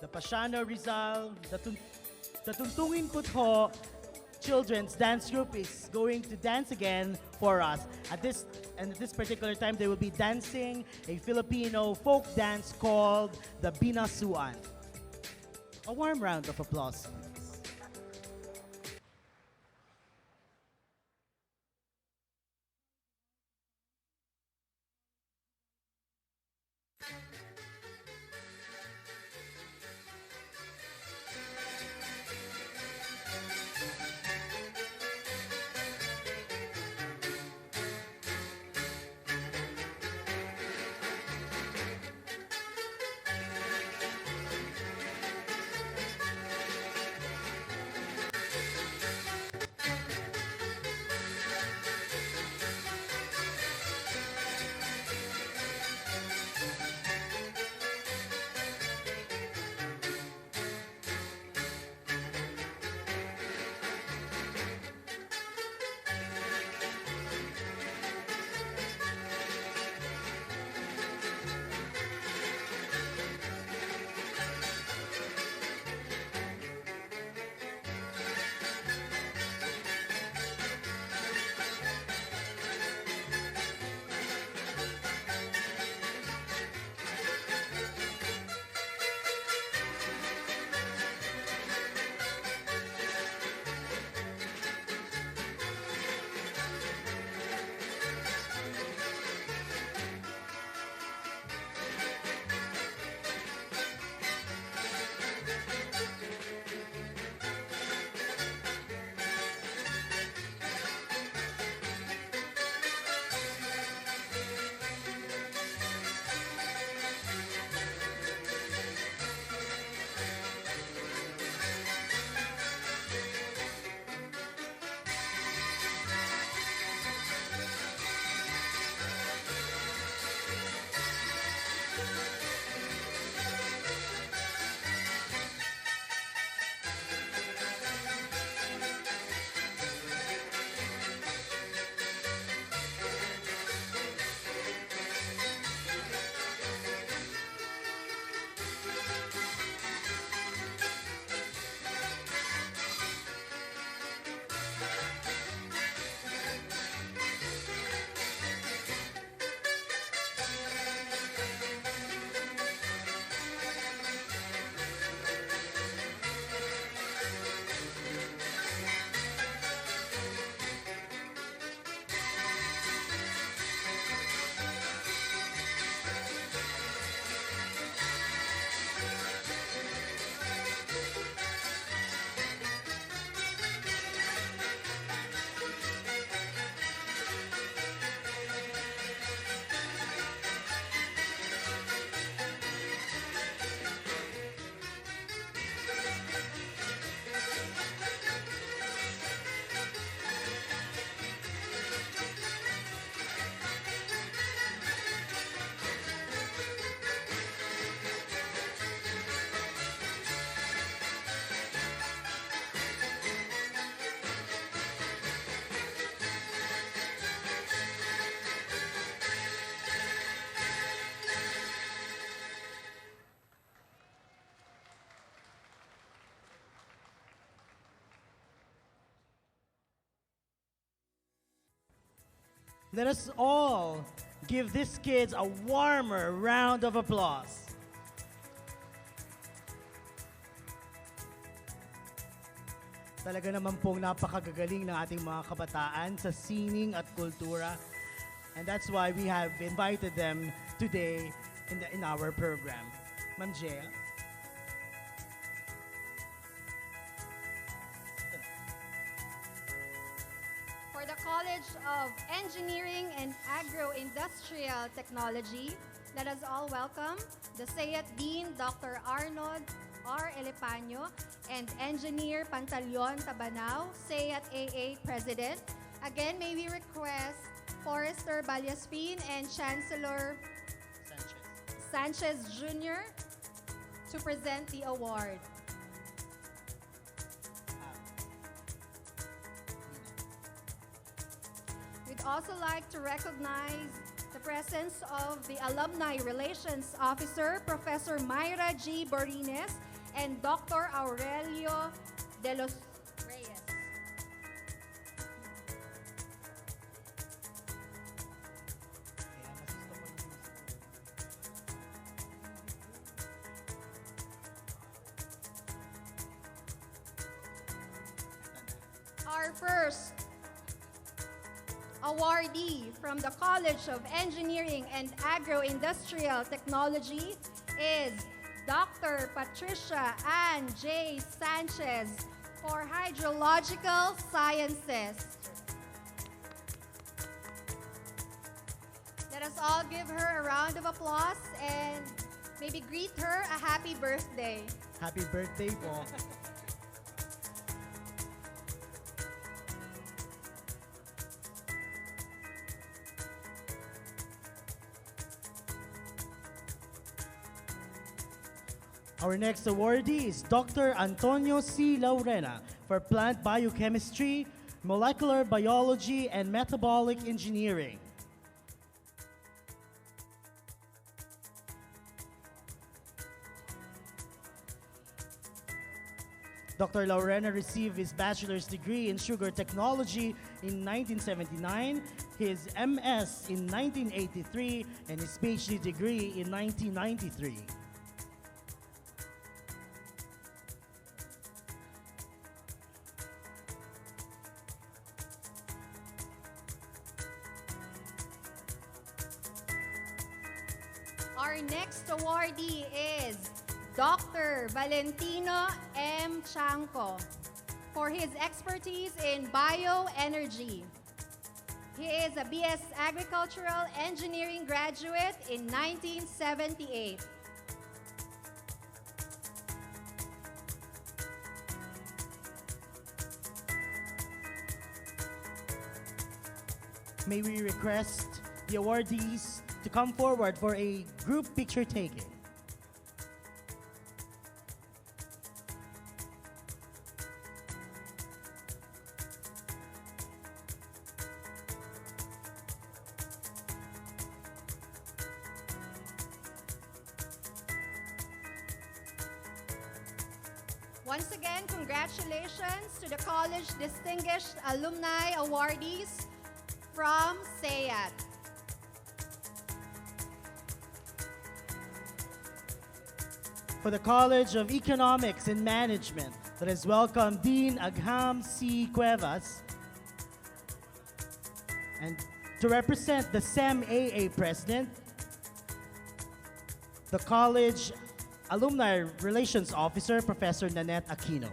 The Pasiano Rizal, the Tuntungin Putho Children's Dance Group is going to dance again for us. At this particular time, they will be dancing a Filipino folk dance called the Binasuan. A warm round of applause. Let us all give these kids a warmer round of applause. Talaga naman pong napakagagaling ng ating mga kabataan sa sining at kultura. And that's why we have invited them today in our program. Ma'am Jea. For the College of Engineering and Agro-Industrial Technology, let us all welcome the SEAT Dean, Dr. Arnold R. Elepaño, and Engineer Pantaleon Tabanao, SEAT AA President. Again, may we request Forester Balyaspin and Chancellor Sanchez Jr. to present the award. We'd also like to recognize the presence of the Alumni Relations Officer, Professor Myra G. Borines, and Dr. Aurelio de los Reyes. Our first awardee from the College of Engineering and Agro-Industrial Technology is Dr. Patricia Ann J. Sanchez for Hydrological Sciences. Let us all give her a round of applause and maybe greet her a happy birthday. Happy birthday po. Our next awardee is Dr. Antonio C. Laurena for Plant Biochemistry, Molecular Biology, and Metabolic Engineering. Dr. Laurena received his bachelor's degree in sugar technology in 1979, his MS in 1983, and his PhD degree in 1993. Our next awardee is Dr. Valentino M. Chanco for his expertise in bioenergy. He is a BS Agricultural Engineering graduate in 1978. May we request the awardees to come forward for a group picture taking. Once again, congratulations to the college distinguished alumni awardees from SEAT. For the College of Economics and Management, let us welcome Dean Agham C. Cuevas. And to represent the SEM-AA President, the College Alumni Relations Officer, Professor Nanette Aquino.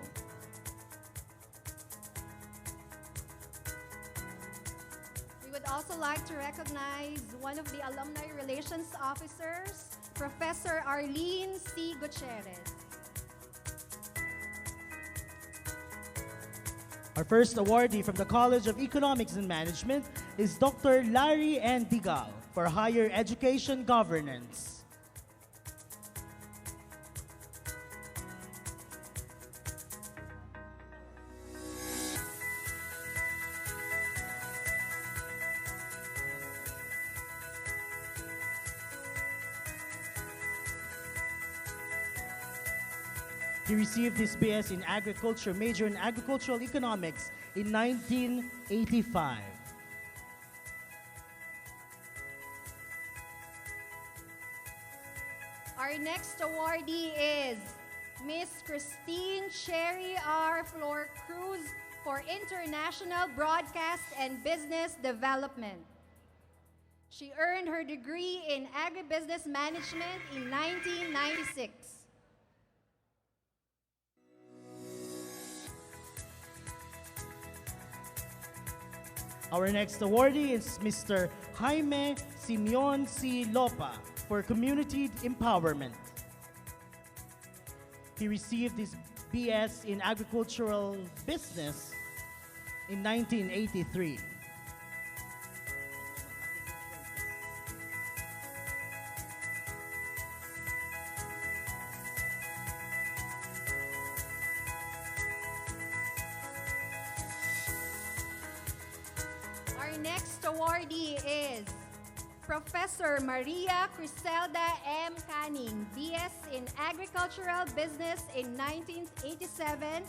We would also like to recognize one of the Alumni Relations Officers, Professor Arlene C. Gutierrez. Our first awardee from the College of Economics and Management is Dr. Larry N. Digal for Higher Education Governance. He received his BS in Agriculture, major in Agricultural Economics in 1985. Our next awardee is Miss Christine Sherry R. Flor Cruz for International Broadcast and Business Development. She earned her degree in Agribusiness Management in 1996. Our next awardee is Mr. Jaime Simeon C. Lopa for Community Empowerment. He received his BS in Agricultural Business in 1983. Our next awardee is Professor Maria Criselda M. Canning, BS in Agricultural Business in 1987,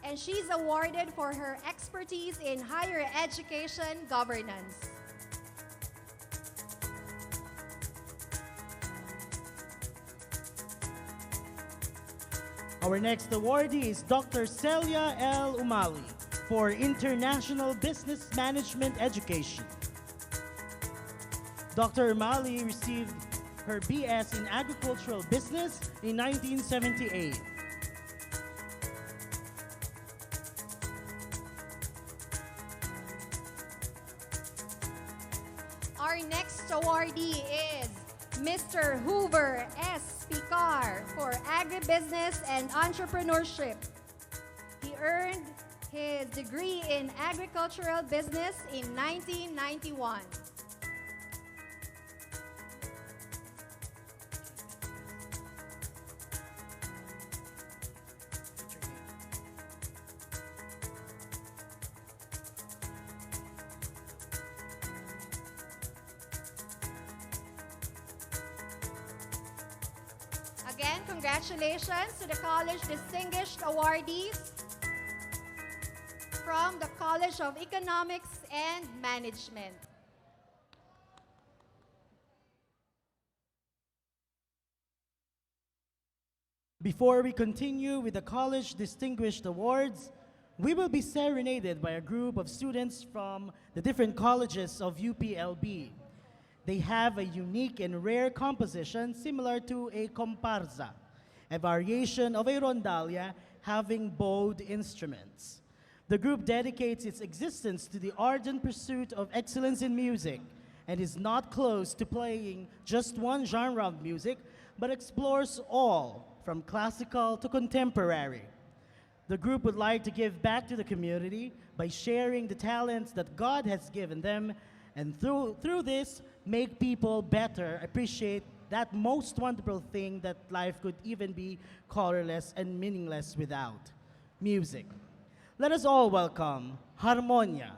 and she's awarded for her expertise in higher education governance. Our next awardee is Dr. Celia L. Umali for International Business Management Education. Dr. Umali received her BS in Agricultural Business in 1978. Our next awardee is Mr. Hoover S. Picar for Agribusiness and Entrepreneurship. He earned his degree in Agricultural Business in 1991. Again, congratulations to the college distinguished awardees from the College of Economics and Management. Before we continue with the College Distinguished Awards, we will be serenaded by a group of students from the different colleges of UPLB. They have a unique and rare composition similar to a comparsa, a variation of a rondalia having bowed instruments. The group dedicates its existence to the ardent pursuit of excellence in music and is not close to playing just one genre of music, but explores all, from classical to contemporary. The group would like to give back to the community by sharing the talents that God has given them, and through this, make people better appreciate that most wonderful thing that life could even be colorless and meaningless without: music. Let us all welcome Harmonia.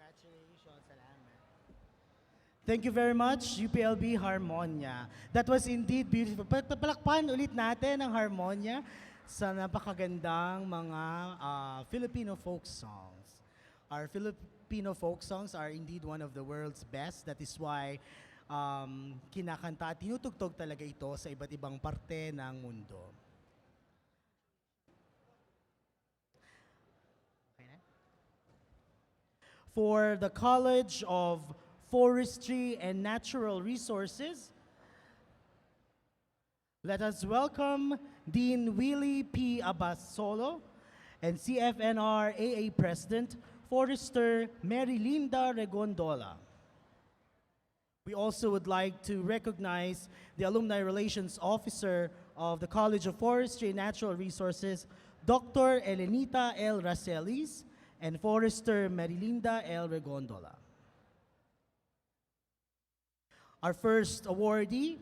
Congratulations, salamat. Thank you very much, UPLB Harmonia. That was indeed beautiful. Palakpan ulit natin ang Harmonia sa napakagandang mga Filipino folk songs. Our Filipino folk songs are indeed one of the world's best. That is why kinakanta at tinutugtog talaga ito sa iba't ibang parte ng mundo. Okay na? For the College of Forestry and Natural Resources, let us welcome Dean Willie P. Abasolo and CFNR AA President Forester Mary Linda Regondola. We also would like to recognize the Alumni Relations Officer of the College of Forestry and Natural Resources, Dr. Elenita L. Racelis, and Forester Marilinda L. Regondola. Our first awardee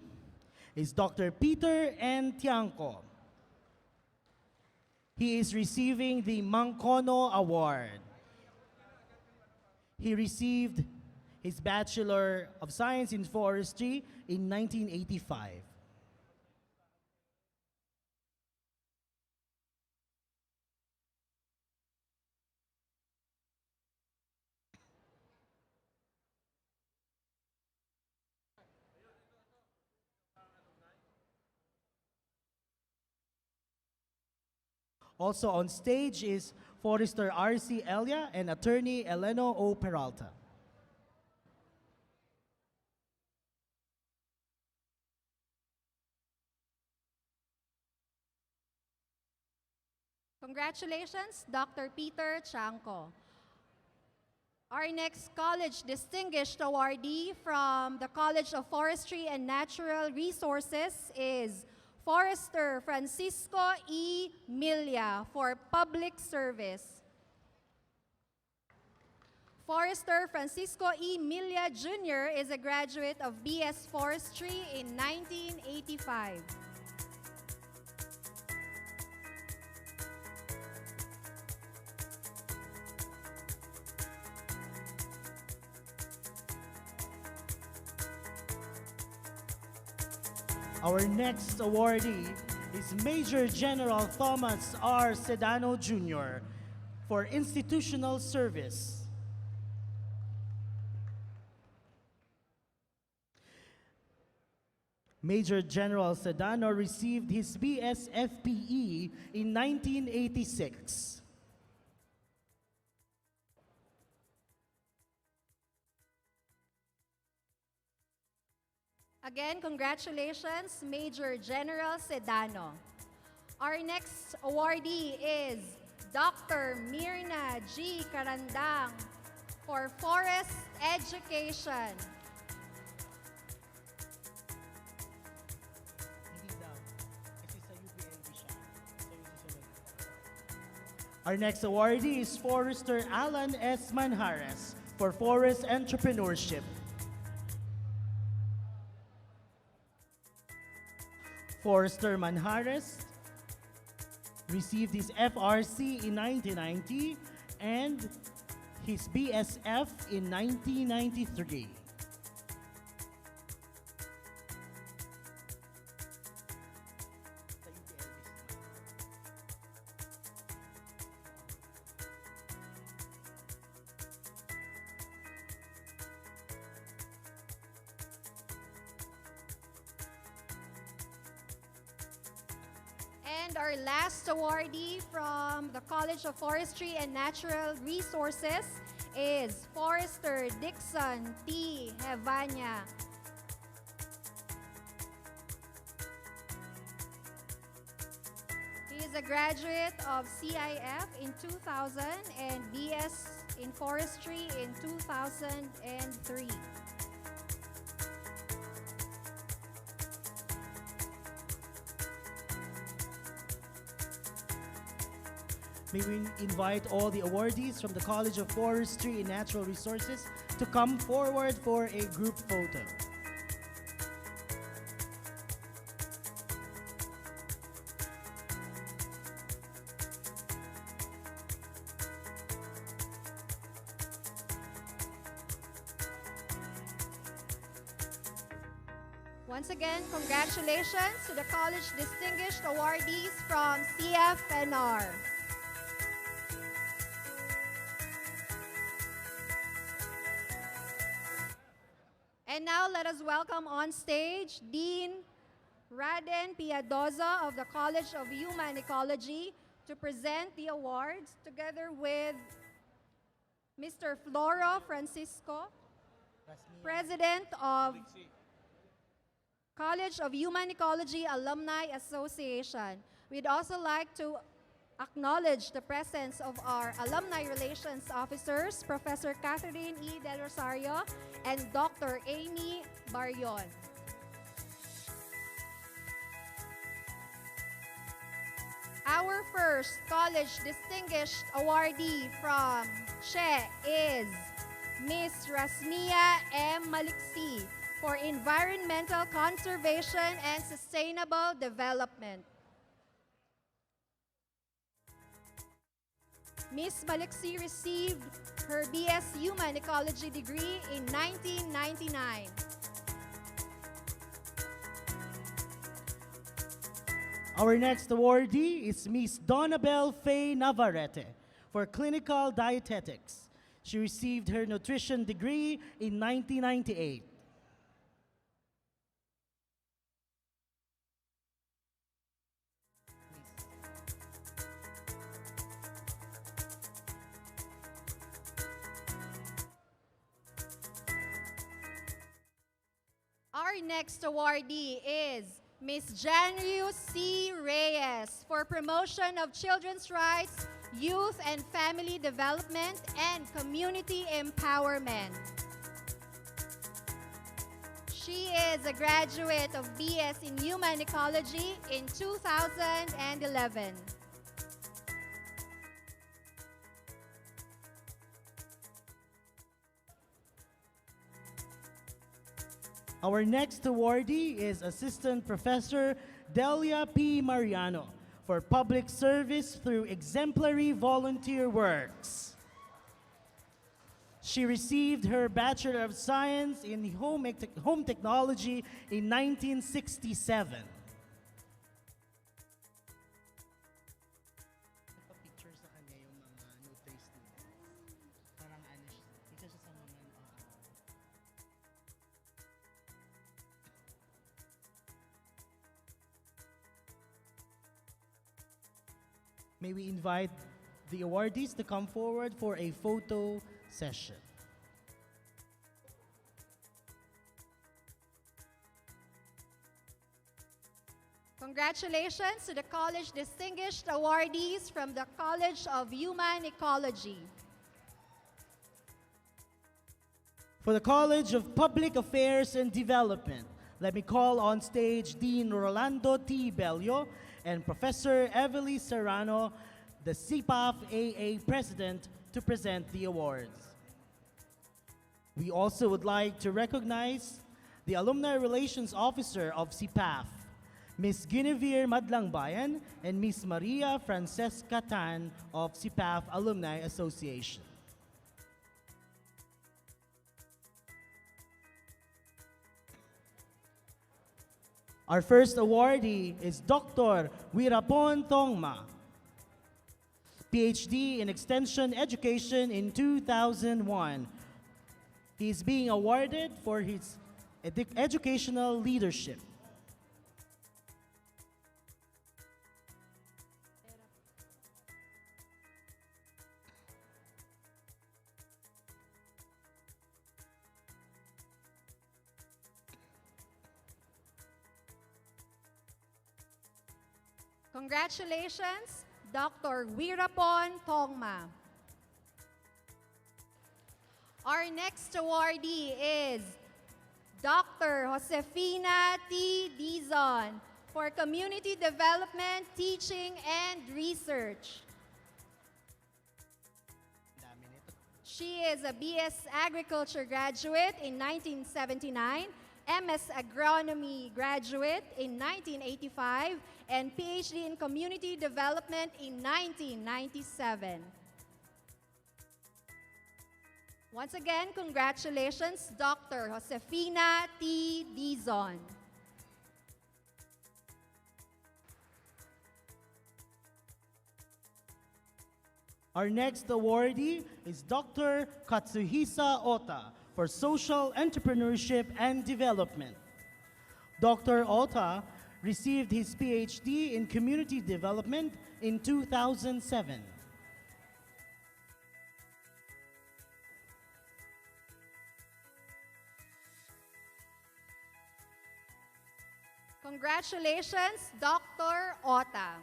is Dr. Peter N. Tiangco. He is receiving the Mangkono Award. He received his Bachelor of Science in Forestry in 1985. Also on stage is Forester R.C. Elia and attorney Eleno O. Peralta. Congratulations, Dr. Peter Chanco. Our next college distinguished awardee from the College of Forestry and Natural Resources is Forester Francisco E. Milia for public service. Forester Francisco E. Milia Jr. is a graduate of BS Forestry in 1985. Our next awardee is Major General Thomas R. Sedano Jr. for institutional service. Major General Sedano received his BS FPE in 1986. Again, congratulations, Major General Sedano. Our next awardee is Dr. Mirna G. Carandang for Forest Education. Our next awardee is Forester Alan S. Manjares for Forest Entrepreneurship. Forester Manjares received his FRC in 1990 and his BSF in 1993. And our last awardee from the College of Forestry and Natural Resources is Forester Dixon T. Hevanya. He is a graduate of CIF in 2000 and BS in Forestry in 2003. May we invite all the awardees from the College of Forestry and Natural Resources to come forward for a group photo. Once again, congratulations to the college distinguished awardees from CFNR. And now let us welcome on stage Dean Raden Piadoza of the College of Human Ecology to present the awards together with Mr. Floro Francisco, President of College of Human Ecology Alumni Association. We'd also like to acknowledge the presence of our Alumni Relations Officers, Professor Catherine E. Del Rosario and Dr. Amy Barrion. Our first college distinguished awardee from CHE is Ms. Rasmia M. Maliksi for Environmental Conservation and Sustainable Development. Ms. Maliksi received her BS Human Ecology degree in 1999. Our next awardee is Miss Donabel Faye Navarrete for Clinical Dietetics. She received her nutrition degree in 1998. Our next awardee is Ms. Janriu C. Reyes for promotion of children's rights, youth and family development, and community empowerment. She is a graduate of BS in Human Ecology in 2011. Our next awardee is Assistant Professor Delia P. Mariano for public service through exemplary volunteer works. She received her Bachelor of Science in Home Technology in 1967. May we invite the awardees to come forward for a photo session. Congratulations to the college distinguished awardees from the College of Human Ecology. For the College of Public Affairs and Development, let me call on stage Dean Rolando T. Bello and Professor Everly Serrano, the CPAF AA President, to present the awards. We also would like to recognize the Alumni Relations Officer of CPAF, Ms. Guinevere Madlangbayan and Ms. Maria Francesca Tan of CPAF Alumni Association. Our first awardee is Dr. Wirapon Tongma, PhD in Extension Education in 2001. He is being awarded for his educational leadership. Congratulations, Dr. Wirapon Tongma. Our next awardee is Dr. Josefina T. Dizon for Community Development, Teaching, and Research. She is a BS Agriculture graduate in 1979, MS Agronomy graduate in 1985, and PhD in Community Development in 1997. Once again, congratulations, Dr. Josefina T. Dizon. Our next awardee is Dr. Katsuhisa Ota for Social Entrepreneurship and Development. Dr. Ota received his PhD in Community Development in 2007. Congratulations, Dr. Ota.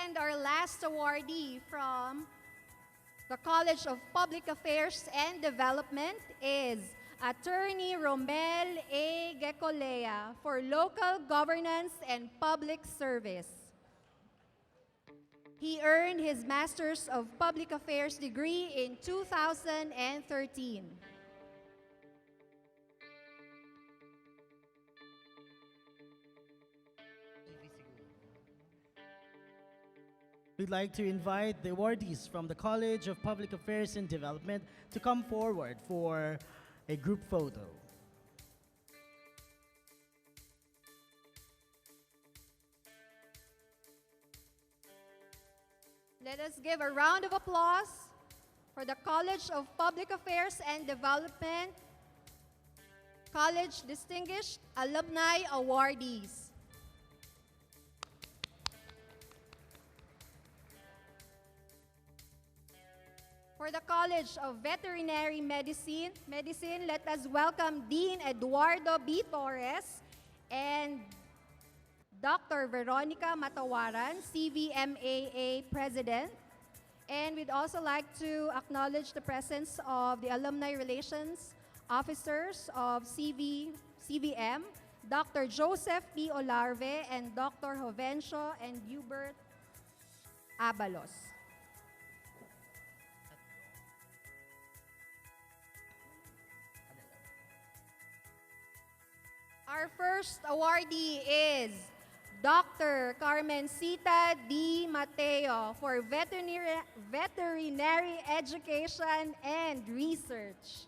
And our last awardee from the College of Public Affairs and Development is Attorney Romel A. Gecolea for Local Governance and Public Service. He earned his Master's of Public Affairs degree in 2013. We'd like to invite the awardees from the College of Public Affairs and Development to come forward for a group photo. Let us give a round of applause for the College of Public Affairs and Development College Distinguished Alumni Awardees. For the College of Veterinary Medicine, let us welcome Dean Eduardo B. Torres and Dr. Veronica Matawaran, CVMAA President. And we'd also like to acknowledge the presence of the Alumni Relations Officers of CVM, Dr. Joseph P. Olarve and Dr. Jovencio and Hubert Abalos. Our first awardee is Dr. Carmencita D. Mateo for veterinary education and research.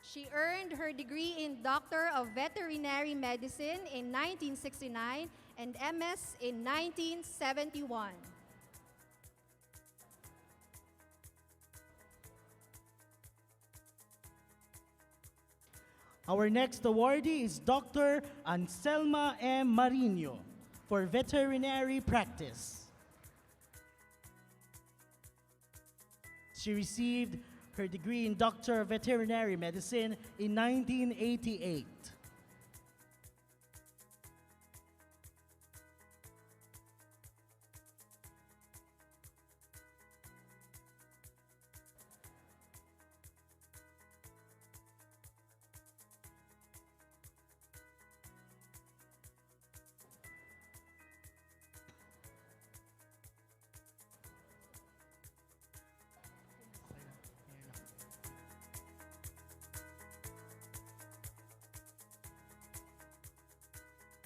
She earned her degree in Doctor of Veterinary Medicine in 1969 and MS in 1971. Our next awardee is Dr. Anselma M. Marino for veterinary practice. She received her degree in Doctor of Veterinary Medicine in 1988.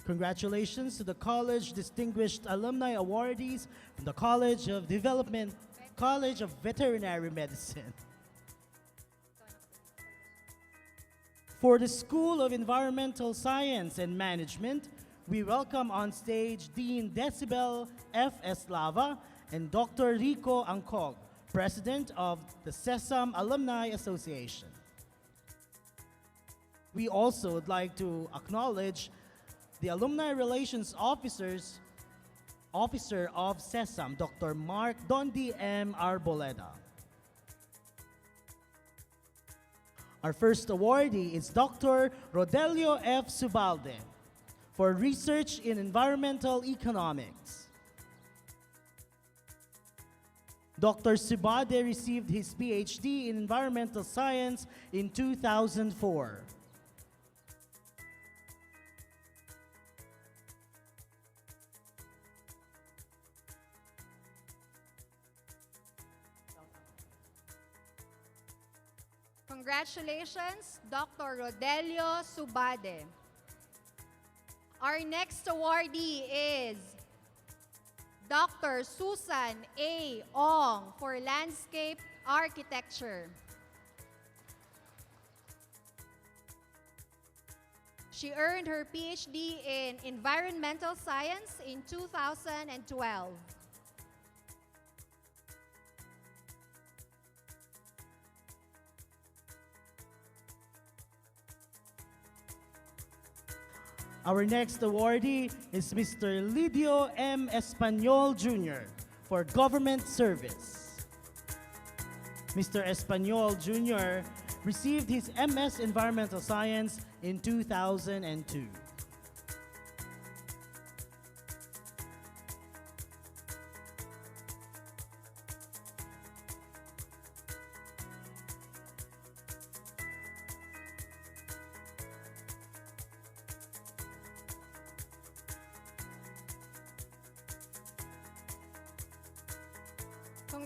Congratulations to the College Distinguished Alumni Awardees from the College of Veterinary Medicine. For the School of Environmental Science and Management, we welcome on stage Dean Decibel F. Eslava and Dr. Rico Angcog, President of the SESAM Alumni Association. We also would like to acknowledge the Alumni Relations Officer of SESAM, Dr. Mark Dondi M. Arboleda. Our first awardee is Dr. Rodelio F. Subalde for research in environmental economics. Dr. Subalde received his PhD in environmental science in 2004. Congratulations, Dr. Rodelio Subade. Our next awardee is Dr. Susan A. Ong for landscape architecture. She earned her PhD in environmental science in 2012. Our next awardee is Mr. Lidio M. Espanyol Jr. for government service. Mr. Espanyol Jr. received his MS Environmental Science in 2002.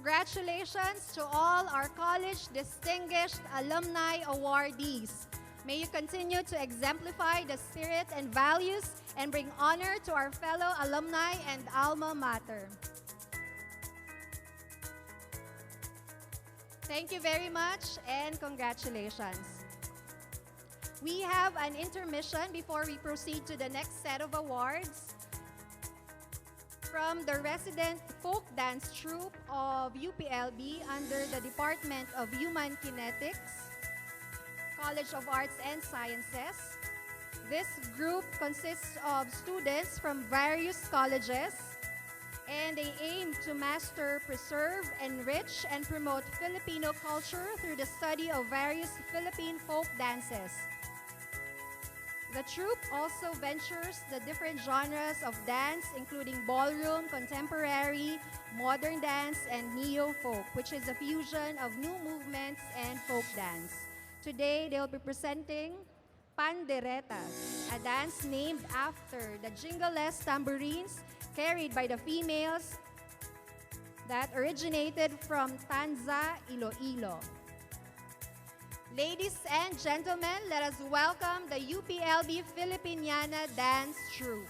Congratulations to all our college distinguished alumni awardees. May you continue to exemplify the spirit and values and bring honor to our fellow alumni and alma mater. Thank you very much and congratulations. We have an intermission before we proceed to the next set of awards. From the resident folk dance troupe of UPLB under the Department of Human Kinetics, College of Arts and Sciences. This group consists of students from various colleges, and they aim to master, preserve, enrich, and promote Filipino culture through the study of various Philippine folk dances. The troupe also ventures the different genres of dance, including ballroom, contemporary, modern dance, and neo-folk, which is a fusion of new movements and folk dance. Today, they'll be presenting Panderetas, a dance named after the jingleless tambourines carried by the females that originated from Tanza, Iloilo. Ladies and gentlemen, let us welcome the UPLB Filipiniana Dance Troupe.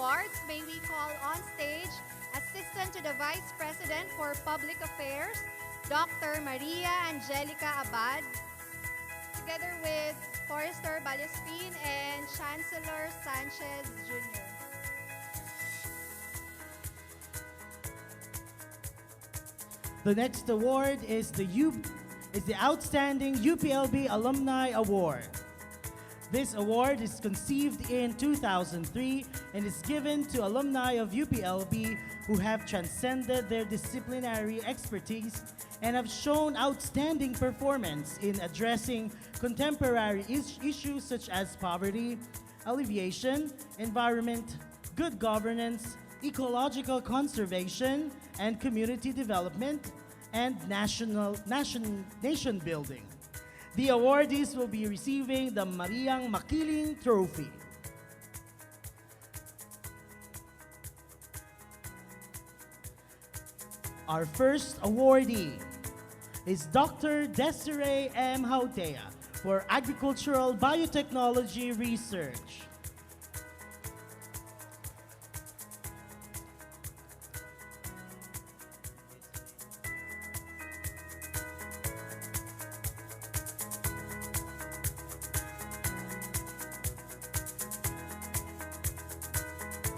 awards, may we call on stage Assistant to the Vice President for Public Affairs, Dr. Maria Angelica Abad, together with Forrester Balespin and Chancellor Sanchez Jr. The next award is the Outstanding UPLB Alumni Award. This award is conceived in 2003 and is given to alumni of UPLB who have transcended their disciplinary expertise and have shown outstanding performance in addressing contemporary issues such as poverty, alleviation, environment, good governance, ecological conservation, and community development, and nation building. The awardees will be receiving the Mariang Makiling Trophy. Our first awardee is Dr. Desiree M. Hautea for Agricultural Biotechnology Research.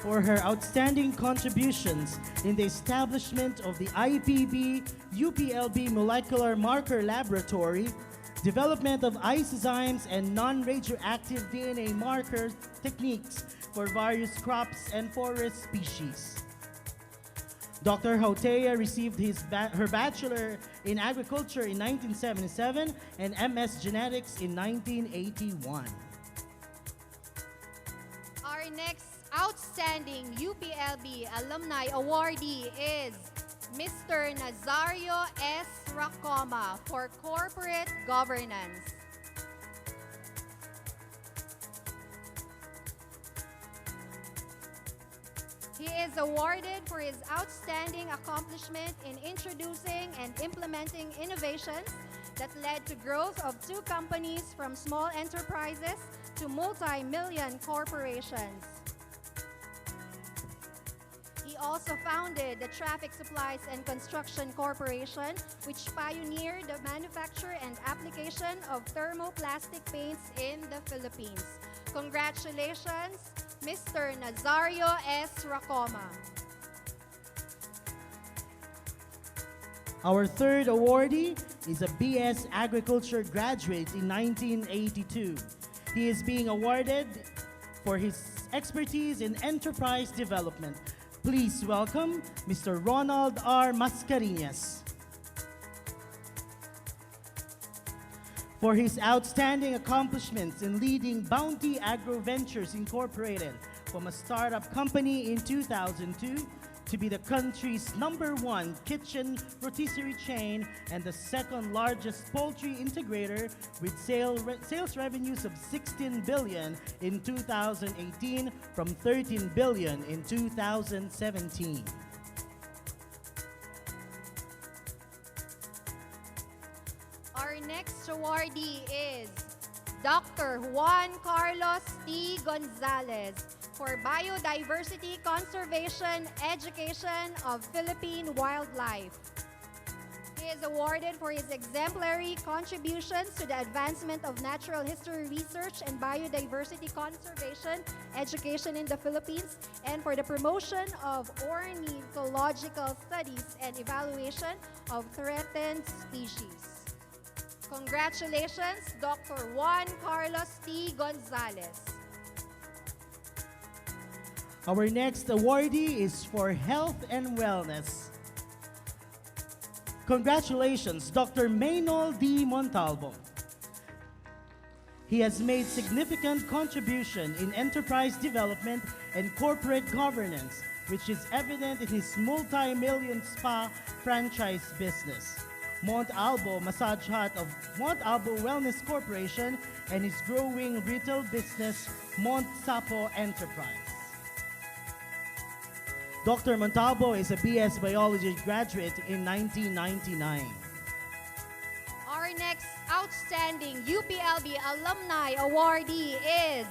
For her outstanding contributions in the establishment of the IPB UPLB Molecular Marker Laboratory, development of isozymes and non-radioactive DNA marker techniques for various crops and forest species. Dr. Hautea received her Bachelor in Agriculture in 1977 and MS Genetics in 1981. Our next outstanding UPLB alumni awardee is Mr. Nazario S. Racoma for Corporate Governance. He is awarded for his outstanding accomplishment in introducing and implementing innovations that led to growth of 2 companies from small enterprises to multi-million corporations. He also founded the Traffic Supplies and Construction Corporation, which pioneered the manufacture and application of thermoplastic paints in the Philippines. Congratulations, Mr. Nazario S. Racoma. Our third awardee is a BS Agriculture graduate in 1982. He is being awarded for his expertise in enterprise development. Please welcome Mr. Ronald R. Mascareñas. For his outstanding accomplishments in leading Bounty Agro Ventures Incorporated from a startup company in 2002 to be the country's #1 kitchen rotisserie chain and the second largest poultry integrator with sales revenues of 16 billion in 2018 from 13 billion in 2017. Our next awardee is Dr. Juan Carlos T. Gonzalez for Biodiversity Conservation Education of Philippine Wildlife. He is awarded for his exemplary contributions to the advancement of natural history research and biodiversity conservation education in the Philippines and for the promotion of ornithological studies and evaluation of threatened species. Congratulations, Dr. Juan Carlos T. Gonzalez. Our next awardee is for Health and Wellness. Congratulations, Dr. Maynol D. Montalvo. He has made significant contribution in enterprise development and corporate governance, which is evident in his multi-million spa franchise business, Mont Albo Massage Hut of Mont Albo Wellness Corporation, and his growing retail business, Mont Sapo Enterprise. Dr. Montalvo is a BS Biology graduate in 1999. Our next outstanding UPLB alumni awardee is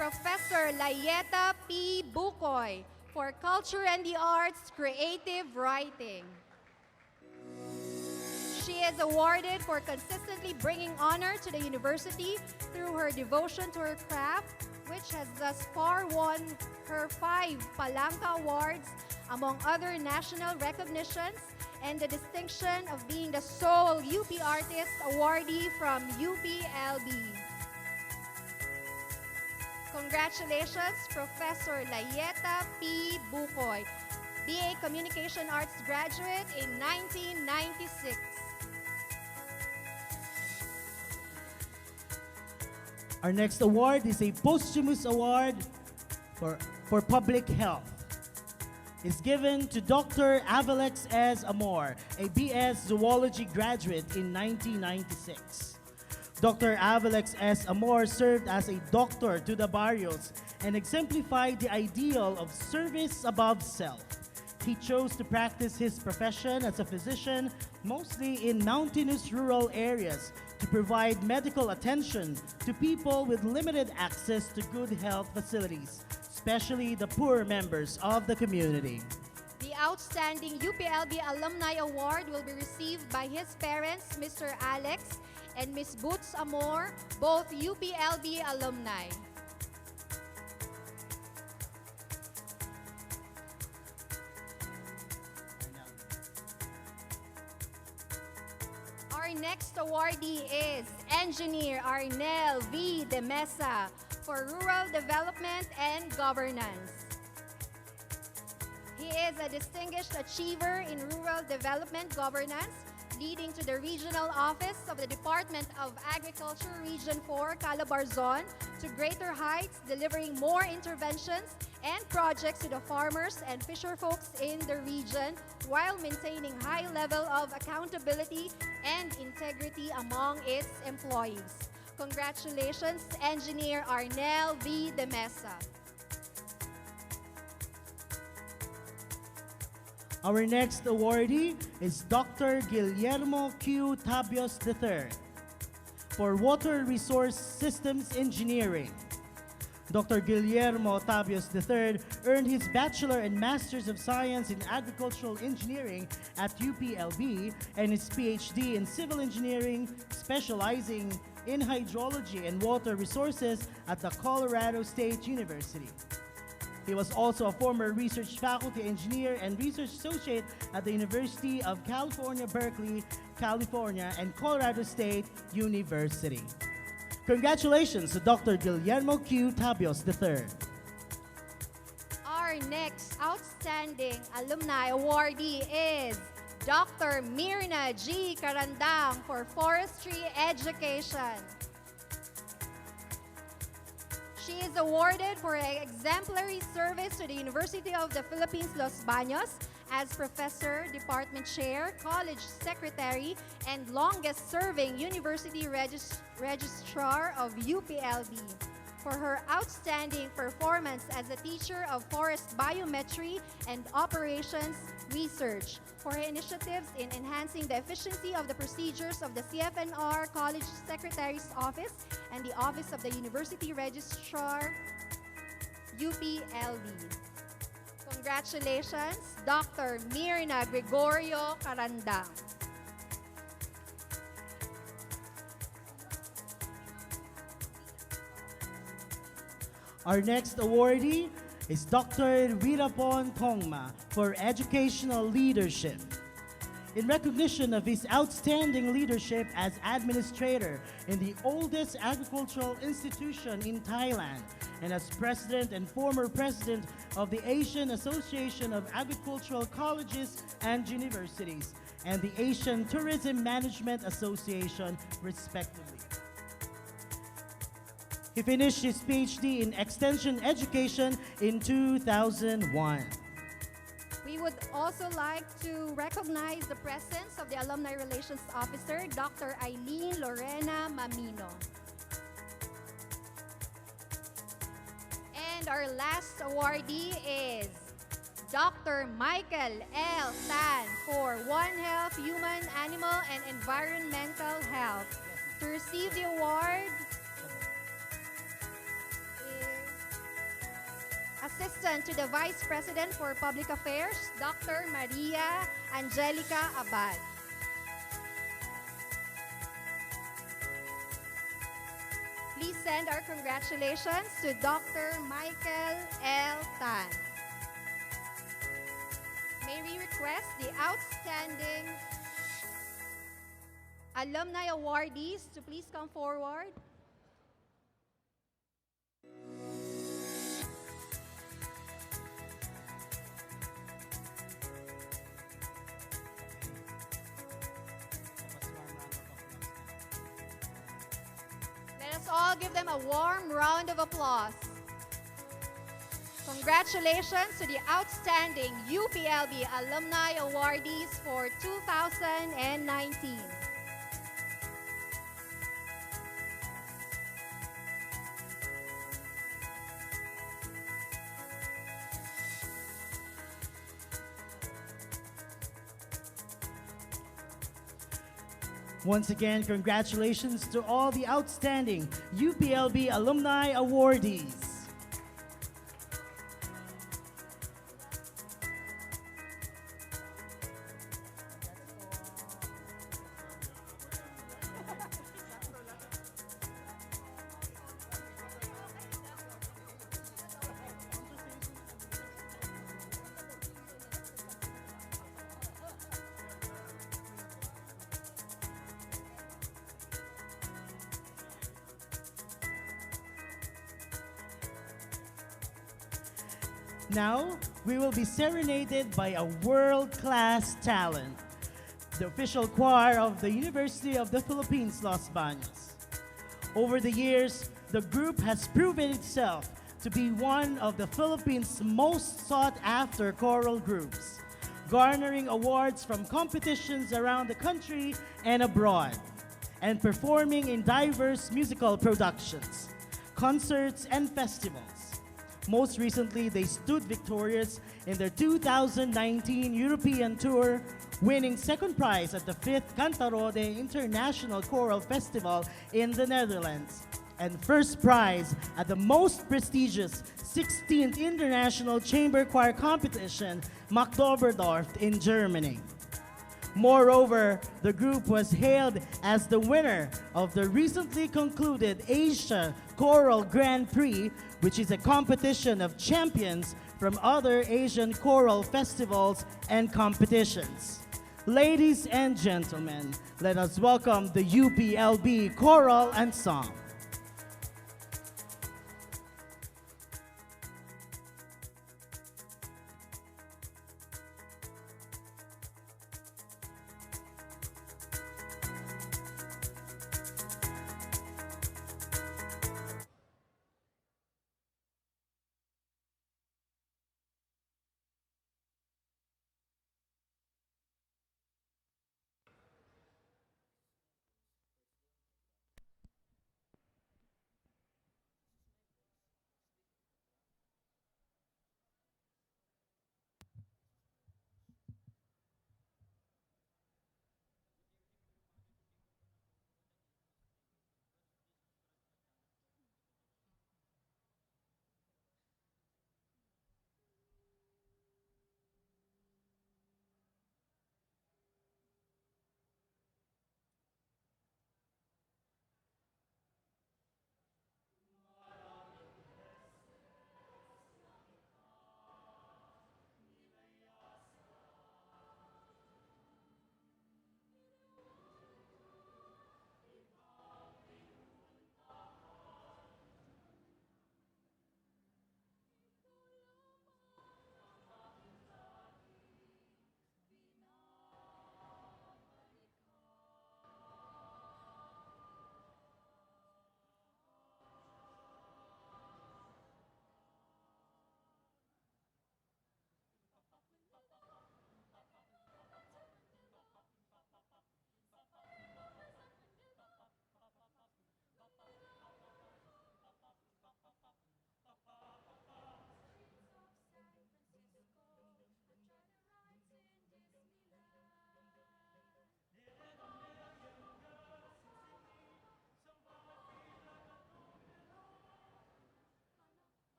Professor Layeta P. Bukoy for Culture and the Arts, Creative Writing. She is awarded for consistently bringing honor to the university through her devotion to her craft, which has thus far won her 5 Palanca Awards, among other national recognitions, and the distinction of being the sole UP Artist awardee from UPLB. Congratulations, Professor Layeta P. Bukoy, BA Communication Arts graduate in 1996. Our next award is a posthumous award for public health. It's given to Dr. Avalex S. Amor, a BS Zoology graduate in 1996. Dr. Avalex S. Amor served as a doctor to the barrios and exemplified the ideal of service above self. He chose to practice his profession as a physician mostly in mountainous rural areas to provide medical attention to people with limited access to good health facilities, especially the poor members of the community. The Outstanding UPLB Alumni Award will be received by his parents, Mr. Alex and Ms. Boots Amor, both UPLB alumni. Our next awardee is Engineer Arnel V. De Mesa for Rural Development and Governance. He is a distinguished achiever in rural development governance, leading to the regional office of the Department of Agriculture Region 4, Calabarzon, to greater heights, delivering more interventions and projects to the farmers and fisher folks in the region while maintaining high level of accountability and integrity among its employees. Congratulations, Engineer Arnel V. De Mesa. Our next awardee is Dr. Guillermo Q. Tabios III for Water Resource Systems Engineering. Dr. Guillermo Tabios III earned his Bachelor and Masters of Science in Agricultural Engineering at UPLB and his PhD in Civil Engineering, specializing in hydrology and water resources at the Colorado State University. He was also a former research faculty engineer and research associate at the University of California, Berkeley, California, and Colorado State University. Congratulations to Dr. Guillermo Q. Tabios III. Our next outstanding alumni awardee is Dr. Mirna G. Carandang for Forestry Education. She is awarded for exemplary service to the University of the Philippines, Los Baños as Professor, Department Chair, College Secretary, and longest-serving University Registrar of UPLB. For her outstanding performance as a teacher of forest biometry and operations research, for her initiatives in enhancing the efficiency of the procedures of the CFNR College Secretary's Office and the Office of the University Registrar, UPLB. Congratulations, Dr. Mirna Gregorio Carandang. Our next awardee is Dr. Wirapon Tongma for Educational Leadership. In recognition of his outstanding leadership as administrator in the oldest agricultural institution in Thailand, and as president and former president of the Asian Association of Agricultural Colleges and Universities, and the Asian Tourism Management Association, respectively. He finished his PhD in Extension Education in 2001. We would also like to recognize the presence of the Alumni Relations Officer, Dr. Eileen Lorena Mamino. And our last awardee is Dr. Michael L. Tan for One Health, Human, Animal, and Environmental Health. To receive the award is Assistant to the Vice President for Public Affairs, Dr. Maria Angelica Abad. Please send our congratulations to Dr. Michael L. Tan. May we request the outstanding alumni awardees to please come forward. Let us all give them a warm round of applause. Congratulations to the outstanding UPLB alumni awardees for 2019. Once again, congratulations to all the outstanding UPLB alumni awardees. Now, we will be serenaded by a world-class talent, the official choir of the University of the Philippines, Los Baños. Over the years, the group has proven itself to be one of the Philippines' most sought-after choral groups, garnering awards from competitions around the country and abroad, and performing in diverse musical productions, concerts, and festivals. Most recently, they stood victorious in their 2019 European tour, winning second prize at the 5th Cantarode International Choral Festival in the Netherlands, and first prize at the most prestigious 16th International Chamber Choir Competition, Magdoberdorf in Germany. Moreover, the group was hailed as the winner of the recently concluded Asia Choral Grand Prix, which is a competition of champions from other Asian choral festivals and competitions. Ladies and gentlemen, let us welcome the UPLB Choral Ensemble.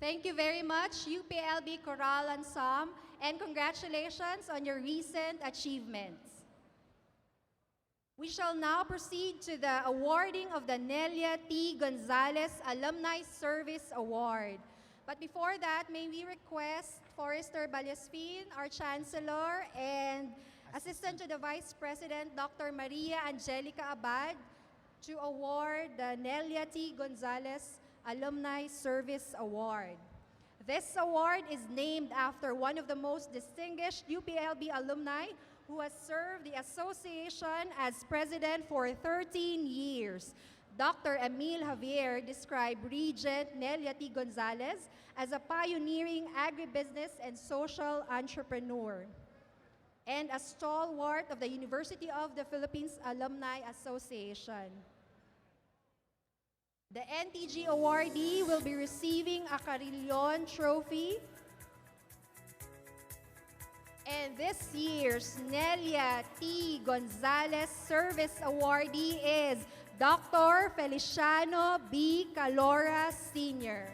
Thank you very much, UPLB Choral Ensemble, and congratulations on your recent achievements. We shall now proceed to the awarding of the Nelia T. Gonzalez Alumni Service Award. But before that, may we request Forrester Balyasfin, our Chancellor, and Assistant to the Vice President, Dr. Maria Angelica Abad, to award the Nelia T. Gonzalez Alumni Service Award. This award is named after one of the most distinguished UPLB alumni who has served the association as president for 13 years. Dr. Emil Javier described Regent Nelia T. Gonzalez as a pioneering agribusiness and social entrepreneur and a stalwart of the University of the Philippines Alumni Association. The NTG awardee will be receiving a Carillon Trophy. And this year's Nelia T. Gonzalez Service Awardee is Dr. Feliciano B. Calora Sr.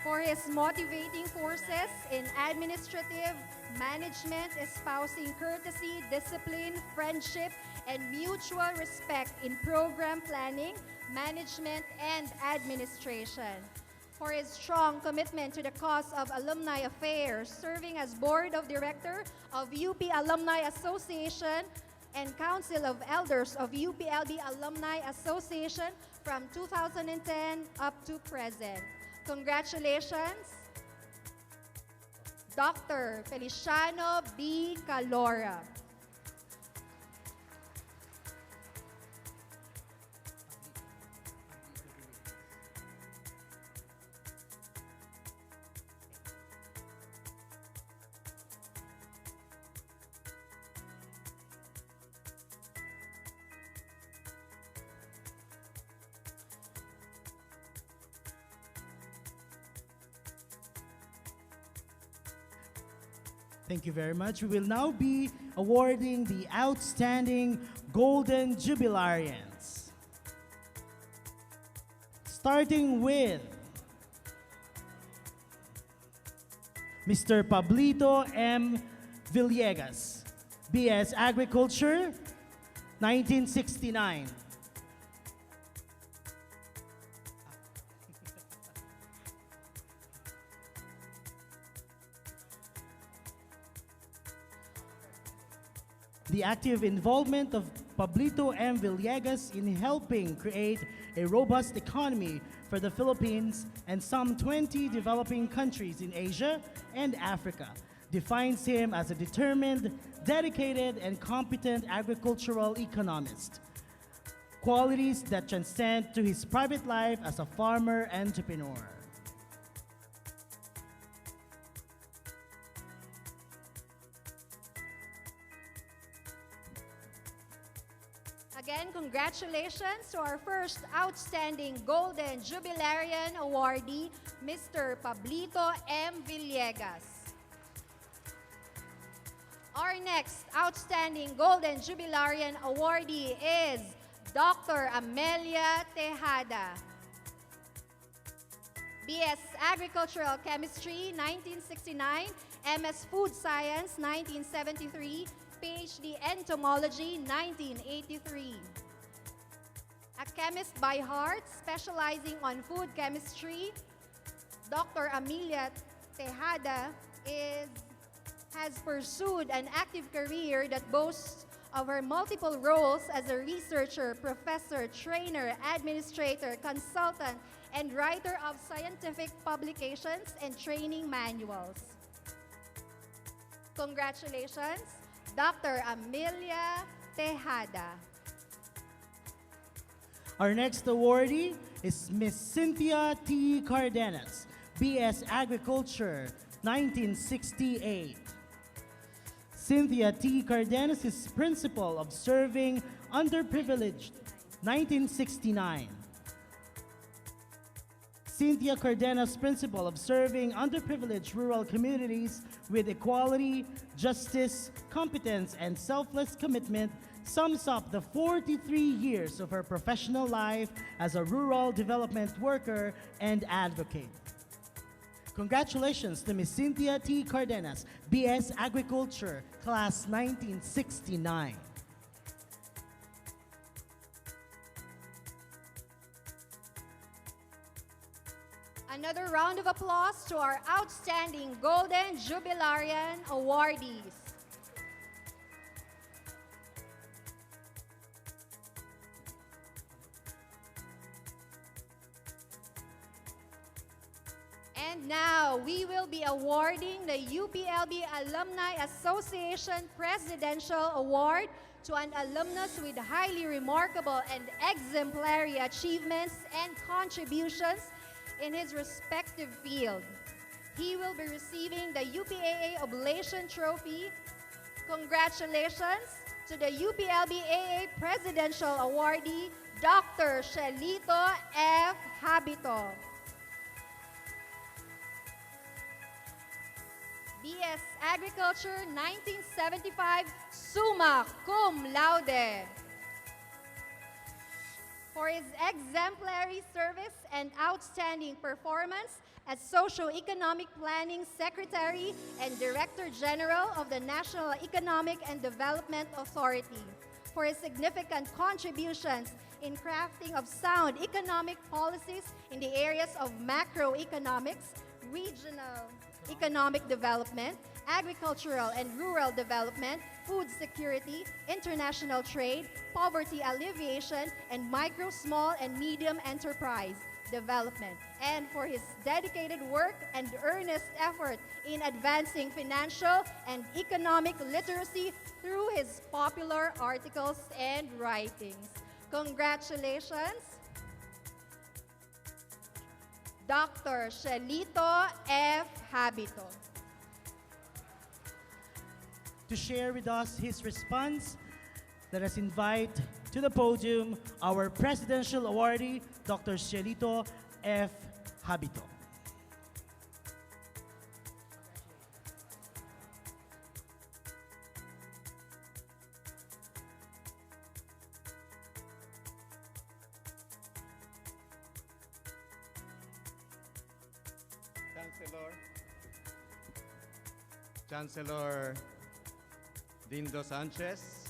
For his motivating forces in administrative management, espousing courtesy, discipline, friendship, and mutual respect in program planning, management, and administration. For his strong commitment to the cause of alumni affairs, serving as Board of Director of UP Alumni Association and Council of Elders of UPLB Alumni Association from 2010 up to present. Congratulations, Dr. Feliciano B. Calora. Thank you very much. We will now be awarding the Outstanding Golden Jubilarians. Starting with Mr. Pablito M. Villegas, BS Agriculture, 1969. The active involvement of Pablito M. Villegas in helping create a robust economy for the Philippines and some 20 developing countries in Asia and Africa defines him as a determined, dedicated, and competent agricultural economist. Qualities that transcend to his private life as a farmer entrepreneur. Again, congratulations to our first Outstanding Golden Jubilarian awardee, Mr. Pablito M. Villegas. Our next Outstanding Golden Jubilarian awardee is Dr. Amelia Tejada. BS Agricultural Chemistry, 1969, MS Food Science, 1973, PhD Entomology, 1983. A chemist by heart, specializing on food chemistry, Dr. Amelia Tejada has pursued an active career that boasts of her multiple roles as a researcher, professor, trainer, administrator, consultant, and writer of scientific publications and training manuals. Congratulations, Dr. Amelia Tejada. Our next awardee is Miss Cynthia T. Cardenas, BS Agriculture, 1968. Cynthia T. Cardenas is Principal of Serving Underprivileged, 1969. Cynthia Cardenas, Principal of Serving Underprivileged Rural Communities with Equality, Justice, Competence, and Selfless Commitment sums up the 43 years of her professional life as a rural development worker and advocate. Congratulations to Ms. Cynthia T. Cardenas, BS Agriculture, Class 1969. Another round of applause to our outstanding Golden Jubilarian awardees. And now we will be awarding the UPLB Alumni Association Presidential Award to an alumnus with highly remarkable and exemplary achievements and contributions in his respective field. He will be receiving the UPAA Oblation Trophy. Congratulations to the UPLB-AA Presidential Awardee, Dr. Shelito F. Habito. BS Agriculture 1975, summa cum laude. For his exemplary service and outstanding performance as Socio-Economic Planning Secretary and Director General of the National Economic and Development Authority. For his significant contributions in crafting of sound economic policies in the areas of macroeconomics, regional economic development, agricultural and rural development, food security, international trade, poverty alleviation, and micro, small, and medium enterprise development, and for his dedicated work and earnest effort in advancing financial and economic literacy through his popular articles and writings. Congratulations, Dr. Shelito F. Habito. To share with us his response, let us invite to the podium our Presidential Awardee, Dr. Shelito F. Habito. Chancellor Dindo Sanchez,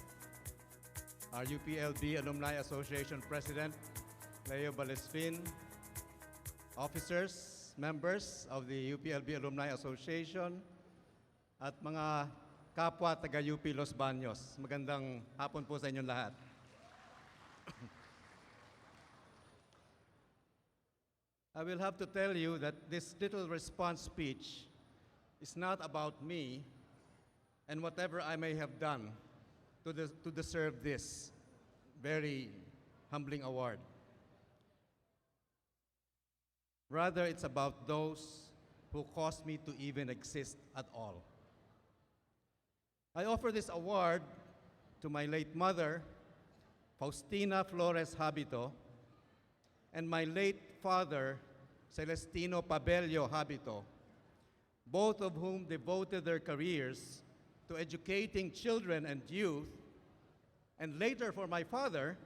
our UPLB Alumni Association President Leo Balespin, officers, members of the UPLB Alumni Association, at mga kapwa taga-UP Los Baños. Magandang hapon po sa inyong lahat. I will have to tell you that this little response speech is not about me and whatever I may have done to deserve this very humbling award. Rather, it's about those who caused me to even exist at all. I offer this award to my late mother, Faustina Flores Habito, and my late father, Celestino Pabello Habito, both of whom devoted their careers to educating children and youth, and later for my father,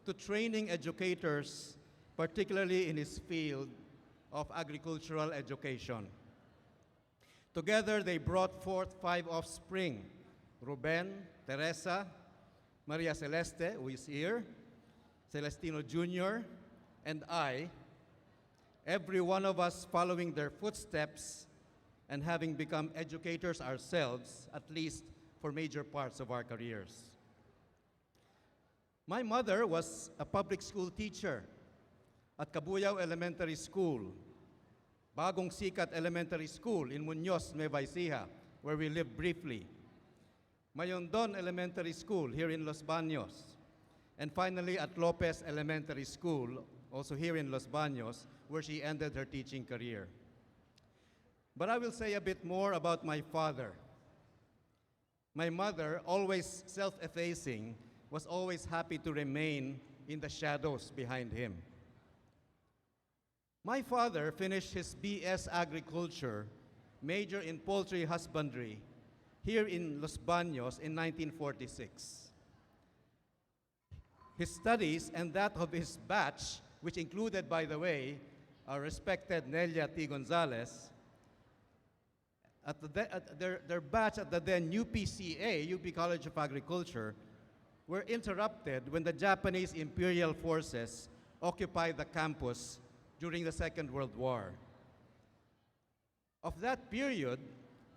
to training educators, particularly in his field of agricultural education. Together, they brought forth 5 offspring: Ruben, Teresa, Maria Celeste, who is here, Celestino Jr., and I, every one of us following their footsteps and having become educators ourselves, at least for major parts of our careers. My mother was a public school teacher at Cabuyao Elementary School, Bagong Sikat Elementary School in Muñoz, Nueva Ecija, where we lived briefly, Mayondon Elementary School here in Los Baños, and finally at Lopez Elementary School, also here in Los Baños, where she ended her teaching career. But I will say a bit more about my father. My mother, always self-effacing, was always happy to remain in the shadows behind him. My father finished his BS Agriculture, major in poultry husbandry, here in Los Baños in 1946. his studies and that of his batch, which included, by the way, our respected Nelia T. Gonzalez, their batch at the then UPCA, UP College of Agriculture, were interrupted when the Japanese imperial forces occupied the campus during the Second World War. Of that period,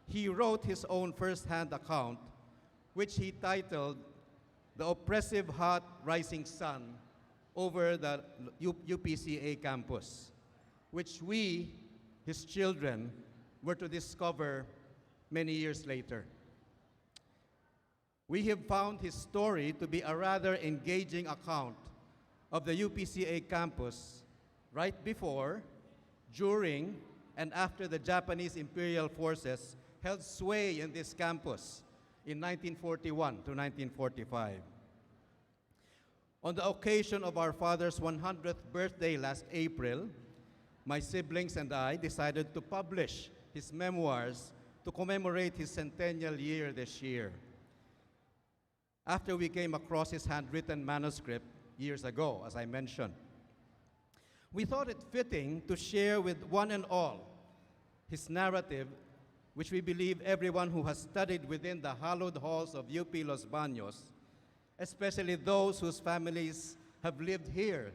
he wrote his own first-hand account, which he titled "The Oppressive Hot Rising Sun Over the UPCA Campus," which we, his children, were to discover many years later. We have found his story to be a rather engaging account of the UPCA campus right before, during, and after the Japanese imperial forces held sway in this campus in 1941 to 1945. On the occasion of our father's 100th birthday last April, my siblings and I decided to publish his memoirs to commemorate his centennial year this year. After we came across his handwritten manuscript years ago, as I mentioned, we thought it fitting to share with one and all his narrative, which we believe everyone who has studied within the hallowed halls of UP Los Baños, especially those whose families have lived here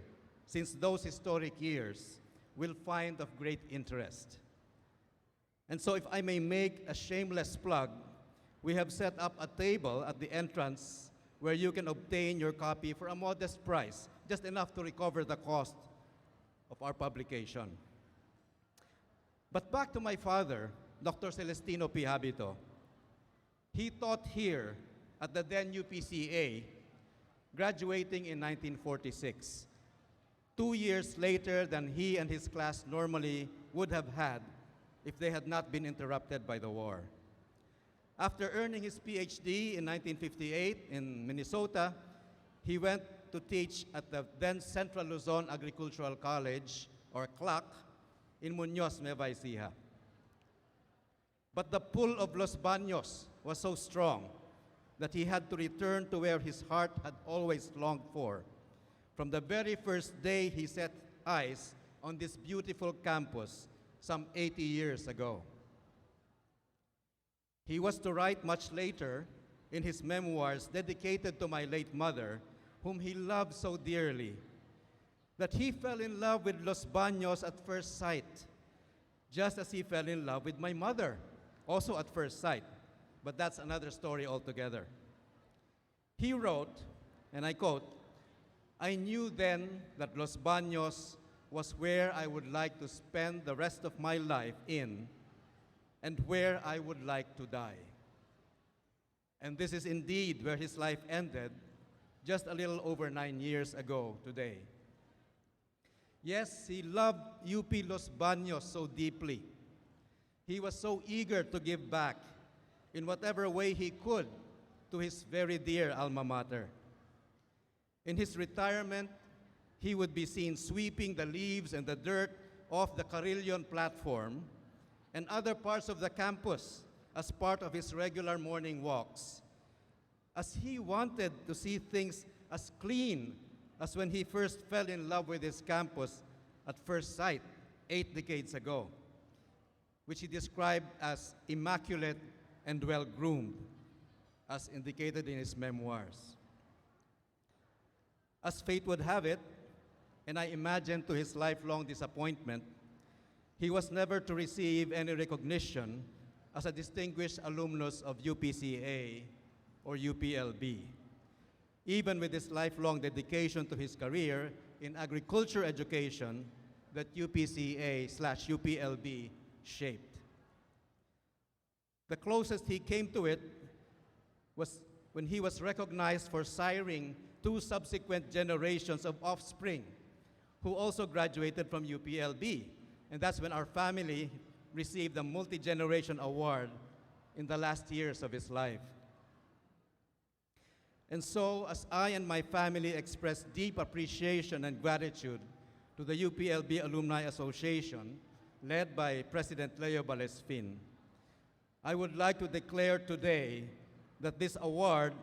since those historic years, will find of great interest. And so if I may make a shameless plug, we have set up a table at the entrance where you can obtain your copy for a modest price, just enough to recover the cost of our publication. But back to my father, Dr. Celestino P. Habito. He taught here at the then UPCA, graduating in 1946, 2 years later than he and his class normally would have had if they had not been interrupted by the war. After earning his PhD in 1958 in Minnesota, he went to teach at the then Central Luzon Agricultural College, or CLAC, in Muñoz, Nueva Ecija. But the pull of Los Baños was so strong that he had to return to where his heart had always longed for. From the very first day he set eyes on this beautiful campus some 80 years ago. He was to write much later in his memoirs dedicated to my late mother, whom he loved so dearly, that he fell in love with Los Baños at first sight, just as he fell in love with my mother, also at first sight. But that's another story altogether. He wrote, and I quote, "I knew then that Los Baños was where I would like to spend the rest of my life in, and where I would like to die." And this is indeed where his life ended just a little over 9 years ago today. Yes, he loved UP Los Baños so deeply. He was so eager to give back in whatever way he could to his very dear alma mater. In his retirement, he would be seen sweeping the leaves and the dirt off the Carillon platform and other parts of the campus as part of his regular morning walks, as he wanted to see things as clean as when he first fell in love with his campus at first sight 8 decades ago, which he described as immaculate and well-groomed, as indicated in his memoirs. As fate would have it, and I imagine to his lifelong disappointment, he was never to receive any recognition as a distinguished alumnus of UPCA or UPLB, even with his lifelong dedication to his career in agriculture education that UPCA/UPLB shaped. The closest he came to it was when he was recognized for siring 2 subsequent generations of offspring who also graduated from UPLB. And that's when our family received a multi-generation award in the last years of his life. And so, as I and my family express deep appreciation and gratitude to the UPLB Alumni Association, led by President Leo Balesfin, I would like to declare today that this award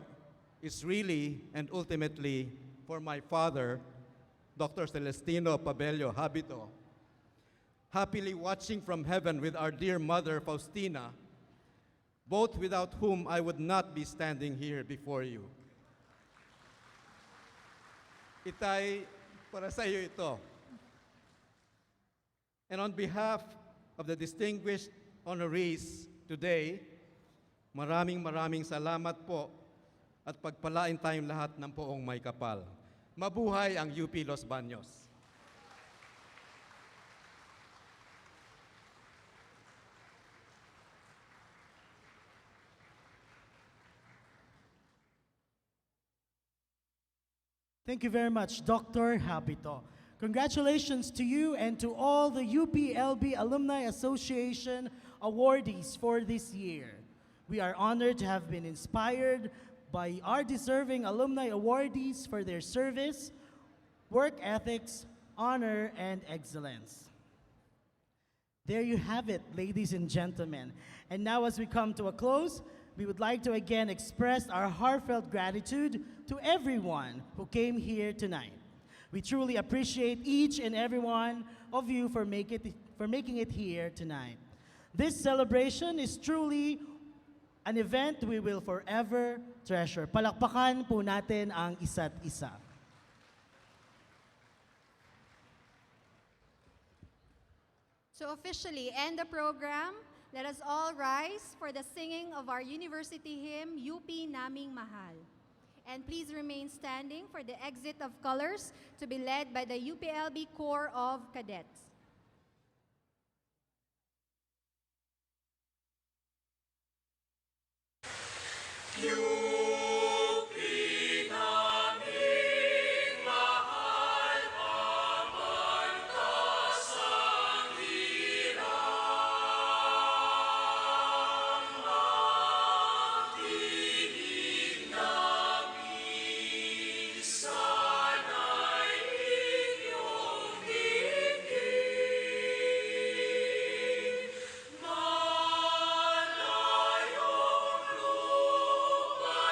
is really and ultimately for my father, Dr. Celestino Pabello Habito, happily watching from heaven with our dear mother, Faustina, both without whom I would not be standing here before you. Itay, para sa iyo ito. And on behalf of the distinguished honorees today, maraming salamat po at pagpalain tayong lahat ng poong may kapal. Mabuhay ang UP Los Baños. Thank you very much, Dr. Habito. Congratulations to you and to all the UPLB Alumni Association awardees for this year. We are honored to have been inspired by our deserving alumni awardees for their service, work ethics, honor, and excellence. There you have it, ladies and gentlemen. And now as we come to a close, we would like to again express our heartfelt gratitude to everyone who came here tonight. We truly appreciate each and every one of you for making it here tonight. This celebration is truly an event we will forever treasure. Palakpakan po natin ang isa't isa. To officially end the program, let us all rise for the singing of our university hymn, UP Naming Mahal. And please remain standing for the exit of colors to be led by the UPLB Corps of Cadets. Malayo lupa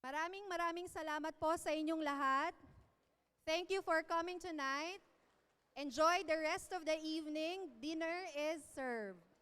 Maraming salamat po sa inyong lahat. Thank you for coming tonight. Enjoy the rest of the evening. Dinner is served.